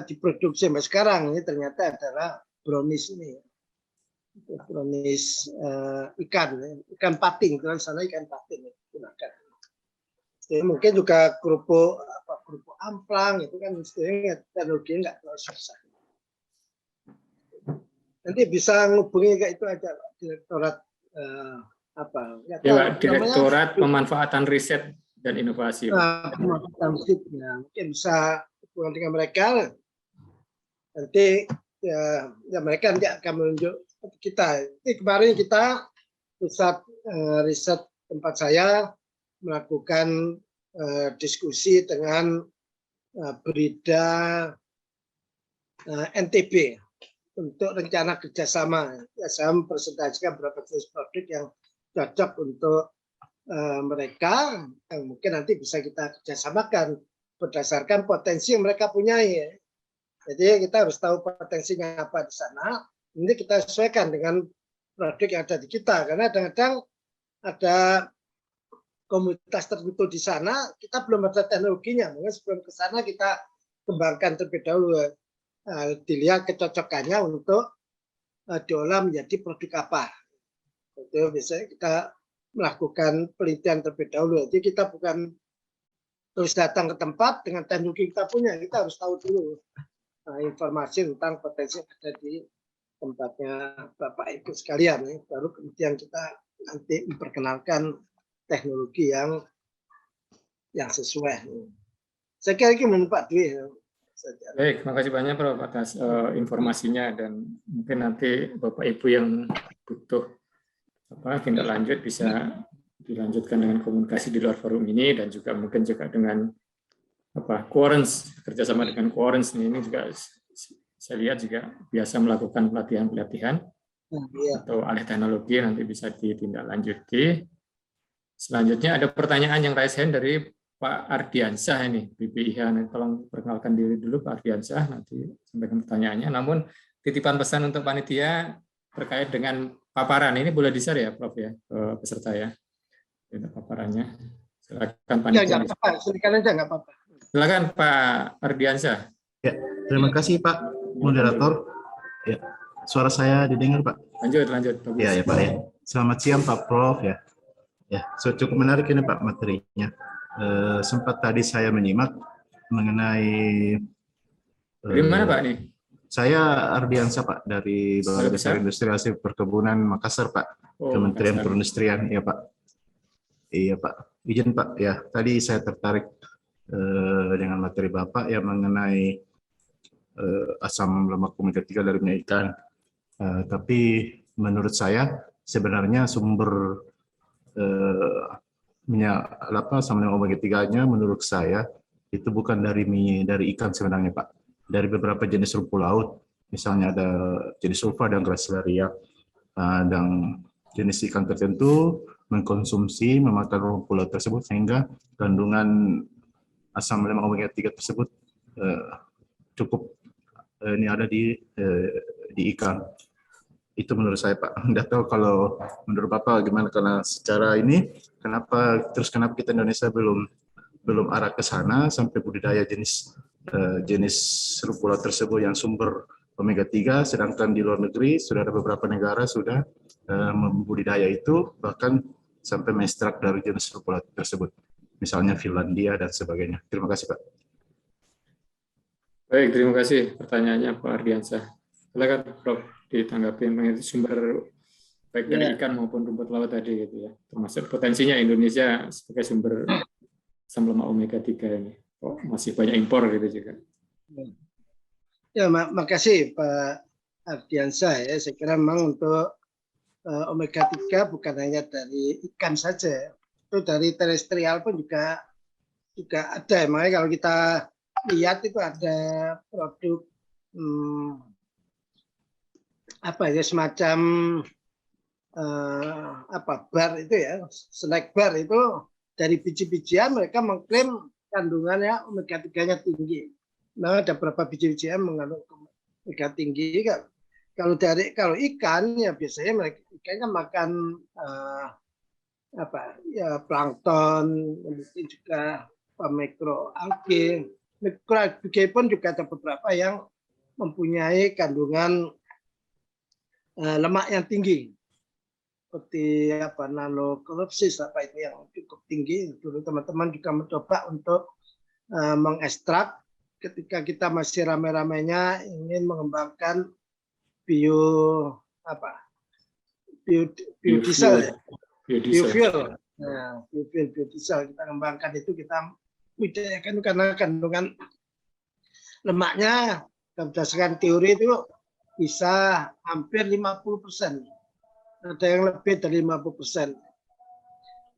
diproduksi sampai sekarang ini ternyata adalah brownies ini. Brownies ikan pating, kan sana ikan pating digunakan. Jadi mungkin juga kerupuk amplang itu kan istilahnya teknologi nggak terlalu susah. Nanti bisa ngubungi kayak itu aja direktorat apa? Ya, Direktorat Pemanfaatan Riset dan Inovasi. Pemanfaatan riset, ya, mungkin bisa hubungan dengan mereka. Nanti ya mereka nanti akan menunjuk kita. Ini kemarin kita pusat riset tempat saya melakukan diskusi dengan Brida NTB untuk rencana kerjasama. Ya, saya mempresentasikan beberapa jenis produk yang cocok untuk mereka, yang mungkin nanti bisa kita kerjasamakan berdasarkan potensi yang mereka punyai. Jadi kita harus tahu potensinya apa di sana. Ini kita sesuaikan dengan produk yang ada di kita, karena kadang-kadang ada komunitas tertentu di sana, kita belum ada teknologinya. Mungkin sebelum ke sana kita kembangkan terlebih dahulu, dilihat kecocokannya untuk diolah menjadi produk apa. Itu biasanya kita melakukan penelitian terlebih dahulu. Jadi kita bukan terus datang ke tempat dengan teknologi kita punya, kita harus tahu dulu informasi tentang potensi yang ada di tempatnya Bapak Ibu sekalian. Baru kemudian kita nanti memperkenalkan teknologi yang sesuai. Saya kira ini Pak Dwi. Baik, terima kasih banyak Prof atas informasinya, dan mungkin nanti Bapak Ibu yang butuh tindak lanjut bisa dilanjutkan dengan komunikasi di luar forum ini, dan juga mungkin juga dengan Quarens, kerjasama dengan Quarens ini juga saya lihat juga biasa melakukan pelatihan-pelatihan atau alih teknologi, nanti bisa ditindaklanjuti. Selanjutnya ada pertanyaan yang raise hand dari Pak Ardiansyah ini, BPIH. Tolong perkenalkan diri dulu Pak Ardiansyah, nanti sampaikan pertanyaannya. Namun titipan pesan untuk panitia terkait dengan paparan ini boleh di-share ya Prof ya, ke peserta ya. Paparannya. Silakan panitia. Ya, nggak apa-apa, silakan aja nggak apa-apa. Silakan Pak Ardiansyah. Ya, terima kasih Pak Moderator. Ya, suara saya didengar Pak? Lanjut. Bagus. Ya Pak ya. Selamat siang Pak Prof ya. Ya, cukup menarik ini Pak materinya. Sempat tadi saya menyimak mengenai dari mana Pak nih? Saya Ardiansa Pak dari Balai Besar Industri Hasil Perkebunan Makassar Pak, Oh, Kementerian Makassar. Perindustrian, ya Pak. Iya Pak, izin Pak ya. Tadi saya tertarik dengan materi Bapak yang mengenai asam lemak omega 3 dari minyak ikan. Tapi menurut saya sebenarnya sumber minyak asam lemak omega 3-nya menurut saya itu bukan dari ikan sebenarnya Pak. Dari beberapa jenis rumput laut, misalnya ada jenis ulva dan gracilaria, dan jenis ikan tertentu mengkonsumsi memakan rumput laut tersebut sehingga kandungan asam lemak omega 3 tersebut cukup ini ada di ikan. Itu menurut saya Pak. Nggak tahu kalau menurut Bapak gimana, karena secara ini kenapa kita Indonesia belum arah ke sana sampai budidaya jenis rumput laut tersebut yang sumber omega 3, sedangkan di luar negeri sudah ada beberapa negara sudah membudidaya itu bahkan sampai mengekstrak dari jenis rumput laut tersebut, misalnya Finlandia dan sebagainya. Terima kasih Pak. Baik, terima kasih pertanyaannya Pak Ardiansyah. Silakan Prof ditanggapi mengenai sumber baik dari ikan maupun rumput laut tadi gitu ya. Termasuk potensinya Indonesia sebagai sumber asam lemak omega 3 ini. Oh, masih banyak impor gitu juga. Ya, makasih Pak Ardiansyah ya. Saya kira memang untuk omega 3 bukan hanya dari ikan saja, itu dari terestrial pun juga ada. Makanya kalau kita lihat itu ada produk semacam bar itu ya, snack bar itu dari biji-bijian mereka mengklaim kandungannya omega 3-nya tinggi. Nah, ada beberapa biji-bijian mengandung omega tinggi. Kalau ikan ya biasanya mereka ikan kan makan plankton, mungkin juga mikroalgae. Mikroalgae pun juga ada beberapa yang mempunyai kandungan lemak yang tinggi, seperti nanoklopsis itu yang cukup tinggi. Dulu teman-teman juga mencoba untuk mengekstrak ketika kita masih rame-ramenya ingin mengembangkan biodiesel, biofuel. Nah, biodiesel kita kembangkan itu, kita budidayakan karena kandungan lemaknya berdasarkan teori itu bisa hampir 50%. Ada yang lebih dari 50%.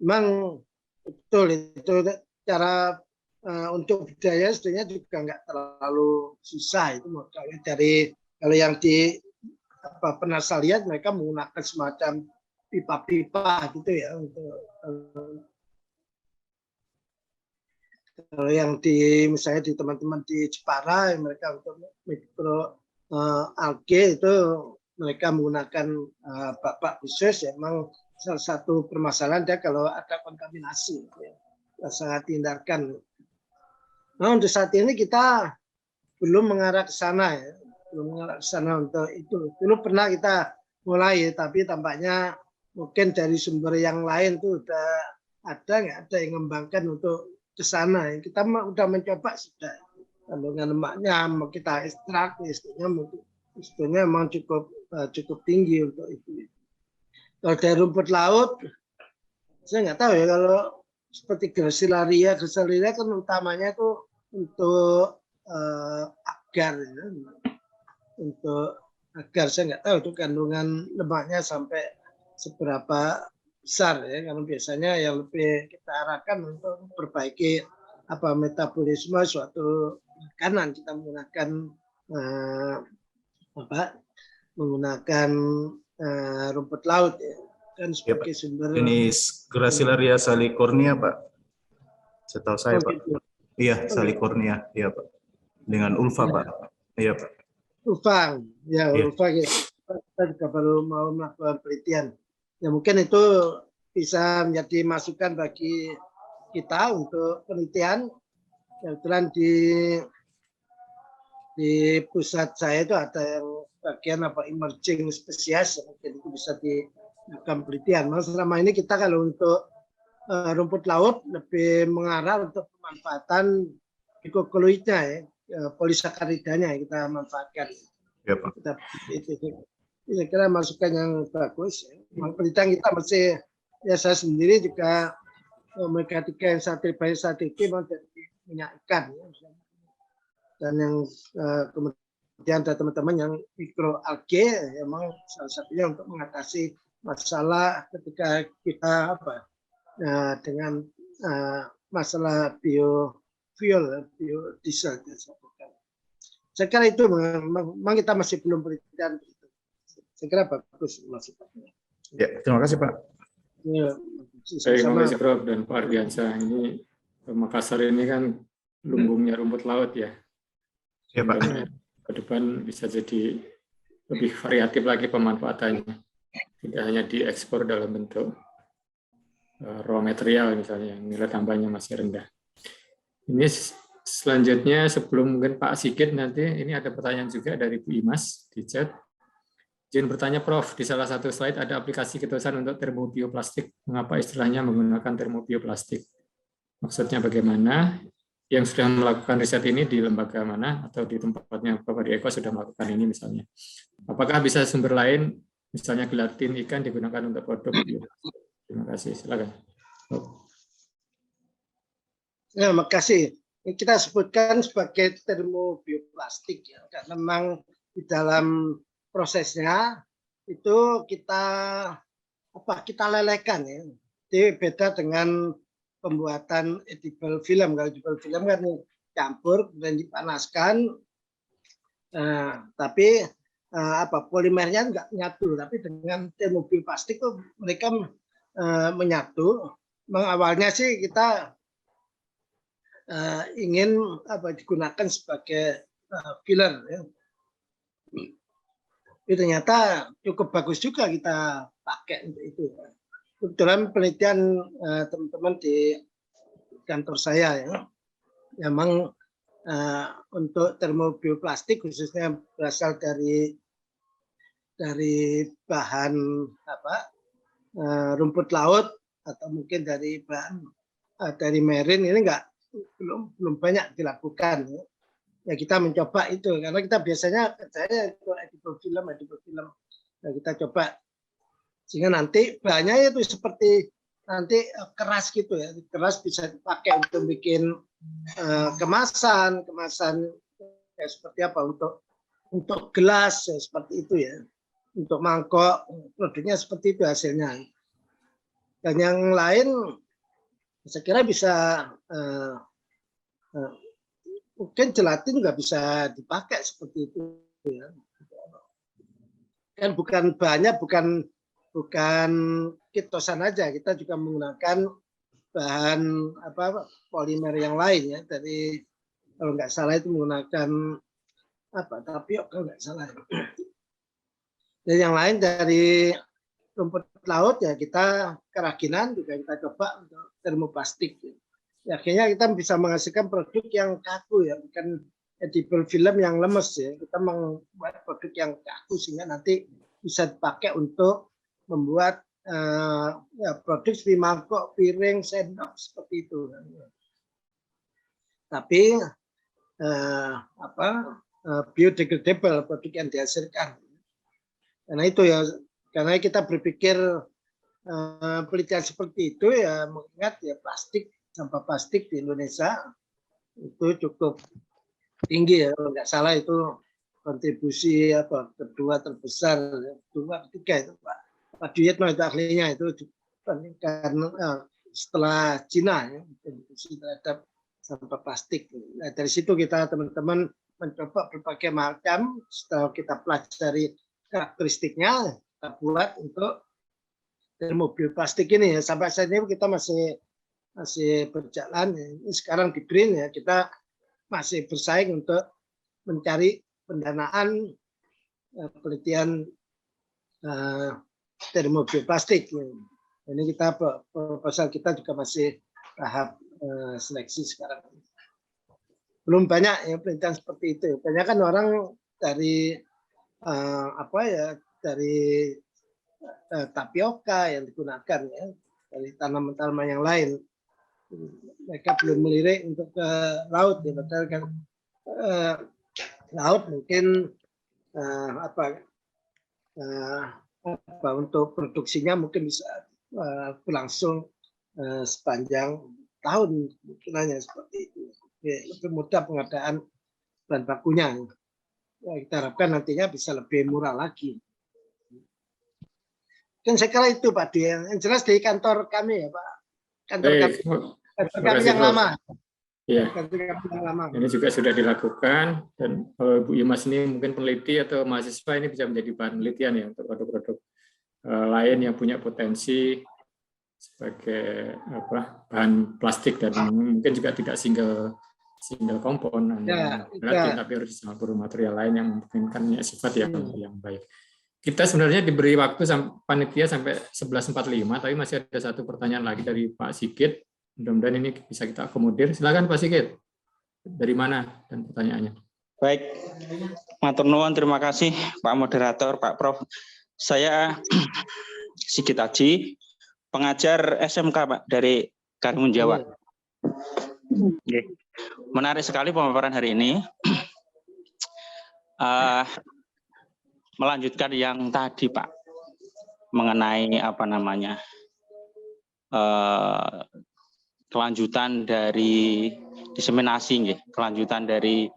Memang betul itu cara untuk budidaya sebenarnya juga nggak terlalu susah itu. Kalau yang di pernah saya lihat mereka menggunakan semacam pipa-pipa gitu ya untuk kalau yang misalnya di teman-teman di Jepara mereka untuk mikro algae itu mereka menggunakan bak khusus. Ya, memang salah satu permasalahan dia kalau ada kontaminasi ya, sangat dihindarkan. Nah, untuk saat ini kita belum mengarah ke sana ya. Belum mengarah ke sana untuk itu. Dulu pernah kita mulai, tapi tampaknya mungkin dari sumber yang lain tuh udah nggak ada yang mengembangkan untuk ke sana. Kita udah mencoba sudah kandungan lemaknya mau kita ekstrak, istilahnya memang cukup tinggi untuk itu. Kalau dari rumput laut, saya nggak tahu ya, kalau seperti gracilaria kan utamanya itu untuk agar ya. Untuk agar saya nggak tahu itu kandungan lemaknya sampai seberapa besar ya, karena biasanya yang lebih kita arahkan untuk memperbaiki metabolisme suatu makanan, kita menggunakan menggunakan rumput laut ya, kan sebagai sumber. Jenis Gracilaria salicornia Pak, setahu saya Pak. Gitu. Iya, salicornia, iya Pak. Dengan ulva Pak. Iya Pak. Ulva, ya Iya. ulva ya. Kita juga baru mau melakukan penelitian. Ya mungkin itu bisa menjadi masukan bagi kita untuk penelitian. Kebetulan di pusat saya itu ada yang bagian emerging species, mungkin itu bisa dilakukan penelitian. Mas, selama ini kita kalau untuk rumput laut lebih mengarah untuk pemanfaatan glikokoloidnya ya, polisakaridanya yang kita manfaatkan. Ya, Pak. itu saya kira masukan yang bagus. Memang penelitian kita masih, ya saya sendiri juga menggantikan satir memang dari minyak ikan, ya. Dan yang kemudian ada teman-teman yang mikroalgae, memang salah satunya untuk mengatasi masalah ketika kita dengan masalah biofuel, biodiesel. Saya kira itu memang kita masih belum penelitian. Saya kira bagus masukannya. Ya, terima kasih Pak. Ya, Terima kasih Prof. dan Pak Ardiansyah. Ini Makassar ini kan lumbungnya rumput laut ya. Ya, Pak. Ke depan bisa jadi lebih variatif lagi pemanfaatannya. Tidak hanya diekspor dalam bentuk raw material misalnya, yang nilai tambahnya masih rendah. Ini selanjutnya sebelum mungkin Pak Sigit nanti, ini ada pertanyaan juga dari Bu Imas di chat. Izin bertanya Prof, di salah satu slide ada aplikasi ketulisan untuk termobioplastik. Mengapa istilahnya menggunakan termobioplastik? Maksudnya bagaimana? Yang sudah melakukan riset ini di lembaga mana atau di tempatnya Bapak Eko sudah melakukan ini misalnya? Apakah bisa sumber lain, misalnya gelatin ikan digunakan untuk produk bioplastik? Terima kasih, silakan. Ya, makasih. Ini kita sebutkan sebagai termobioplastik ya, karena memang di dalam prosesnya itu kita lelekan ya. Jadi beda dengan pembuatan edible film. Kalau edible film kan campur dan dipanaskan, tapi polimernya nggak nyatu. Tapi dengan termobioplastik itu mereka menyatu. Awalnya sih kita ingin digunakan sebagai filler ya. Tapi ternyata cukup bagus juga kita pakai untuk itu. Dalam penelitian teman-teman di kantor saya ya, memang untuk termobioplastik khususnya berasal dari bahan rumput laut atau mungkin dari bahan dari marine, ini belum banyak dilakukan ya. Ya kita mencoba itu karena kita biasanya kerjanya itu edible film. Nah, kita coba sehingga nanti bahannya itu seperti nanti keras gitu ya, keras bisa dipakai untuk bikin kemasan ya, seperti apa untuk gelas ya, seperti itu ya, untuk mangkok produknya seperti itu hasilnya. Dan yang lain saya kira bisa mungkin gelatin juga bisa dipakai seperti itu ya. Kan bukan bahannya bukan kitosan aja, kita juga menggunakan bahan polimer yang lain ya, dari kalau nggak salah itu menggunakan tapiok kalau nggak salah. Dan yang lain dari rumput laut ya, kita kerajinan juga kita coba untuk termoplastik. Ya, akhirnya kita bisa menghasilkan produk yang kaku ya, bukan edible film yang lemes ya. Kita membuat produk yang kaku sehingga nanti bisa dipakai untuk membuat produk seperti mangkok, piring, sendok seperti itu. Tapi biodegradable produk yang dihasilkan. Karena itu ya, karena kita berpikir penelitian seperti itu ya, mengingat ya sampah plastik di Indonesia itu cukup tinggi ya, kalau nggak salah itu kontribusi kedua terbesar, kedua ketiga itu Pak Duyetno itu ahlinya itu karena setelah Cina ya, kontribusi terhadap sampah plastik. Nah, dari situ kita teman-teman mencoba berbagai macam, setelah kita pelajari karakteristiknya, kita buat untuk termobioplastik ini ya. Sampai saat ini kita masih berjalan. Sekarang di BRIN ya, kita masih bersaing untuk mencari pendanaan penelitian termobioplastik. Ini kita proposal kita juga masih tahap seleksi sekarang. Belum banyak ya penelitian seperti itu. Banyak kan orang dari dari tapioka yang digunakan ya, dari tanaman-tanaman yang lain. Mereka belum melirik untuk ke laut ya, padahal kan laut mungkin untuk produksinya mungkin bisa berlangsung sepanjang tahun, kemungkinannya seperti itu. Lebih mudah pengadaan bahan bakunya. Ya, kita harapkan nantinya bisa lebih murah lagi. Dan saya kira itu Pak Dwi. Yang jelas di kantor kami ya Pak. Kantor kami yang lama. Ya. Ini juga sudah dilakukan, dan Bu Imas ini mungkin peneliti atau mahasiswa ini bisa menjadi bahan penelitian ya untuk produk-produk lain yang punya potensi sebagai bahan plastik dan mungkin juga tidak single compound, tapi harus dicampur material lain yang memungkinkan sifat yang baik. Kita sebenarnya diberi waktu panitia sampai 11.45, tapi masih ada satu pertanyaan lagi dari Pak Sigit. Mudah-mudahan ini bisa kita akomodir. Silakan Pak Sigit. Dari mana dan pertanyaannya? Baik, matur nuwun, terima kasih Pak Moderator, Pak Prof. Saya Sigit Aji, pengajar SMK Pak dari Karimun Jawa. Menarik sekali pemaparan hari ini. Melanjutkan yang tadi Pak, mengenai kelanjutan dari diseminasi, kelanjutan dari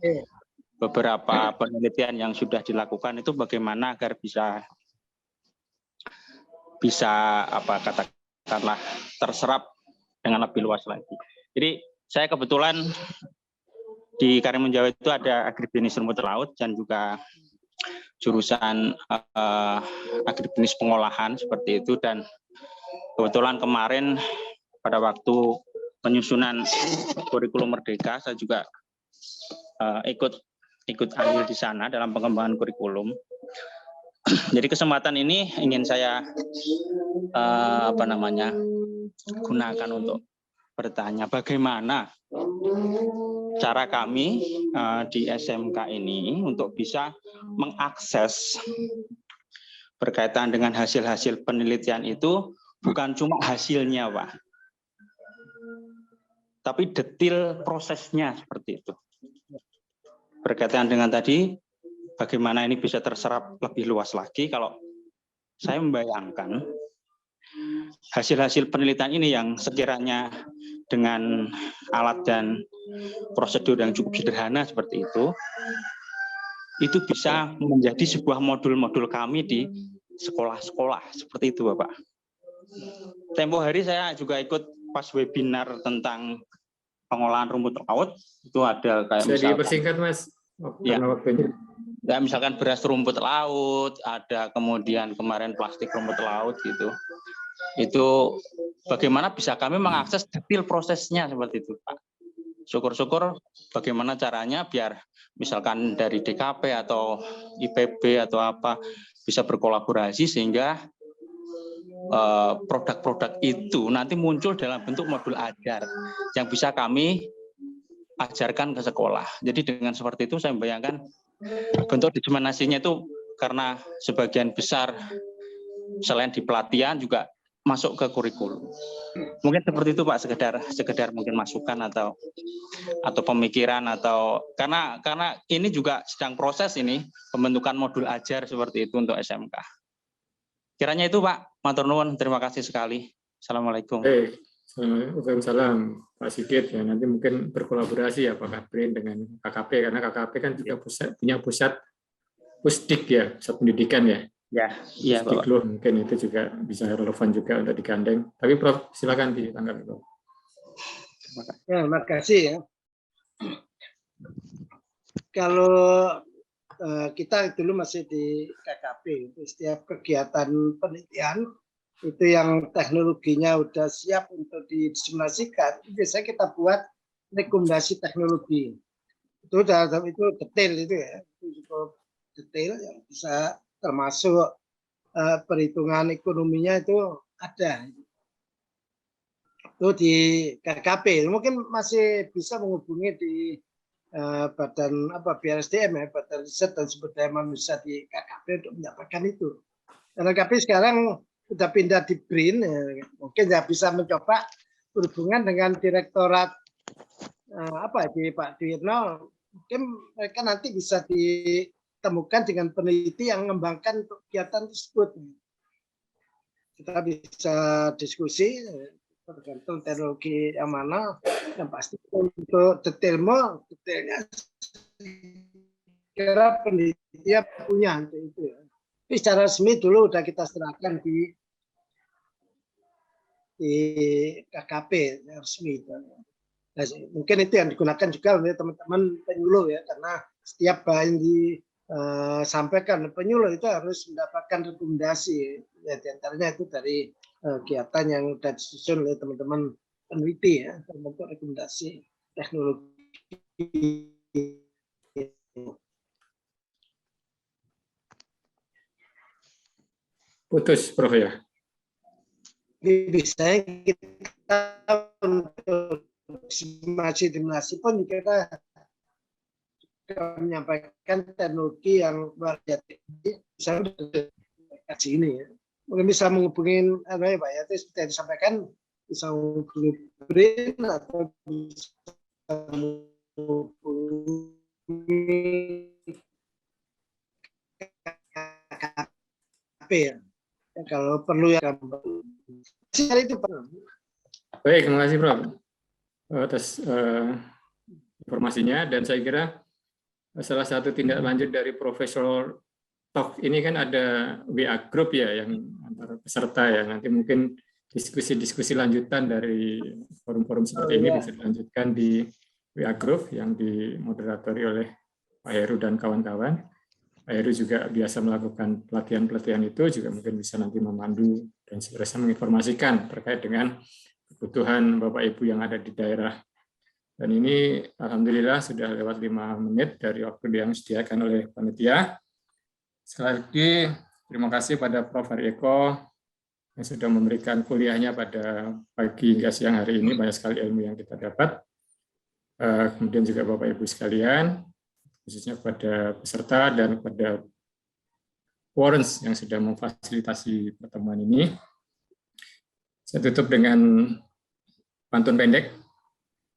beberapa penelitian yang sudah dilakukan itu bagaimana agar bisa katakanlah terserap dengan lebih luas lagi. Jadi saya kebetulan di Karimun Jawa itu ada agribisnis rumput laut dan juga jurusan agribisnis pengolahan seperti itu, dan kebetulan kemarin pada waktu penyusunan kurikulum Merdeka saya juga ikut andil di sana dalam pengembangan kurikulum. Jadi kesempatan ini ingin saya gunakan untuk bertanya bagaimana cara kami di SMK ini untuk bisa mengakses berkaitan dengan hasil-hasil penelitian itu, bukan cuma hasilnya Pak, tapi detail prosesnya seperti itu. Berkaitan dengan tadi, bagaimana ini bisa terserap lebih luas lagi. Kalau saya membayangkan hasil-hasil penelitian ini yang sekiranya dengan alat dan prosedur yang cukup sederhana seperti itu bisa menjadi sebuah modul-modul kami di sekolah-sekolah seperti itu Bapak. Tempo hari saya juga ikut pas webinar tentang pengolahan rumput laut, itu ada kayak misalkan, dipersingkat Mas, waktunya. Ya, misalkan beras rumput laut, ada kemudian kemarin plastik rumput laut gitu. Itu bagaimana bisa kami mengakses detail prosesnya seperti itu Pak. Syukur-syukur bagaimana caranya biar misalkan dari DKP atau IPB atau apa bisa berkolaborasi sehingga produk-produk itu nanti muncul dalam bentuk modul ajar yang bisa kami ajarkan ke sekolah. Jadi dengan seperti itu saya membayangkan bentuk diseminasinya itu, karena sebagian besar selain di pelatihan juga masuk ke kurikulum. Mungkin seperti itu Pak, sekedar mungkin masukan atau pemikiran, atau karena ini juga sedang proses ini pembentukan modul ajar seperti itu untuk SMK. Kiranya itu Pak, matur nuwun, terima kasih sekali. Assalamualaikum. Waalaikumsalam Pak Sigit, ya nanti mungkin berkolaborasi ya Pak BRIN dengan KKP, karena KKP kan juga punya pusat Pusdik ya, pusat pendidikan ya. Iya Pak. Mungkin itu juga bisa relevan juga untuk digandeng. Tapi Prof, silakan ditanggapi Prof. Ya, terima kasih ya. Kalau kita dulu masih di KKP, setiap kegiatan penelitian itu yang teknologinya udah siap untuk didiseminasikan, biasanya kita buat rekomendasi teknologi. Itu detail itu ya, itu cukup detail yang bisa termasuk perhitungan ekonominya itu ada. Itu di KKP, mungkin masih bisa menghubungi di Badan BRSDM ya, Badan Riset dan Sumber Daya Manusia di KKP untuk menyampaikan itu. Karena KKP sekarang sudah pindah di BRIN, ya, mungkin ya bisa mencoba berhubungan dengan Direktorat di Pak Dirno, mungkin mereka nanti bisa temukan dengan peneliti yang mengembangkan kegiatan tersebut. Kita bisa diskusi tergantung teknologi yang mana, yang pasti untuk detailnya kira penelitian punya untuk itu ya. Tapi secara resmi dulu udah kita serahkan di KKP yang resmi. Nah, mungkin itu yang digunakan juga oleh teman-teman penyuluh ya, karena setiap yang disampaikan penyuluh itu harus mendapatkan rekomendasi ya, diantaranya itu dari kegiatan yang sudah disusun oleh teman-teman peneliti ya, terbentuk rekomendasi teknologi. Putus, Prof ya. Bisa kita untuk simulasi pun kita menyampaikan teknologi yang luar biasa misalnya kaji ini ya. Mungkin bisa menghubungi apa ya Pak ya, itu seperti yang disampaikan bisa menghubungi BRIN atau bisa menghubungi KKP ya. Kalau perlu ya itu Pak. Baik, terima kasih Prof atas informasinya, dan saya kira salah satu tindak lanjut dari Profesor Talk ini kan ada WA group ya yang antara peserta ya, nanti mungkin diskusi-diskusi lanjutan dari forum-forum seperti ini bisa dilanjutkan di WA group yang dimoderatori oleh Pak Heru dan kawan-kawan. Pak Heru juga biasa melakukan pelatihan-pelatihan itu, juga mungkin bisa nanti memandu dan segera menginformasikan terkait dengan kebutuhan Bapak Ibu yang ada di daerah. Dan ini alhamdulillah sudah lewat 5 menit dari waktu yang disediakan oleh panitia. Sekali lagi terima kasih pada Prof. Hari Eko yang sudah memberikan kuliahnya pada pagi hingga siang hari ini, banyak sekali ilmu yang kita dapat. Kemudian juga Bapak Ibu sekalian, khususnya kepada peserta dan kepada Warrens yang sudah memfasilitasi pertemuan ini. Saya tutup dengan pantun pendek.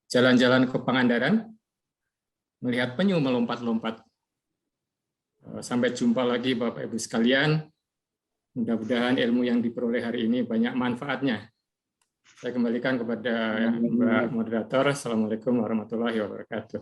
Jalan-jalan ke Pangandaran, melihat penyu melompat-lompat. Sampai jumpa lagi Bapak Ibu sekalian. Mudah-mudahan ilmu yang diperoleh hari ini banyak manfaatnya. Saya kembalikan kepada Mbak Moderator. Assalamualaikum warahmatullahi wabarakatuh.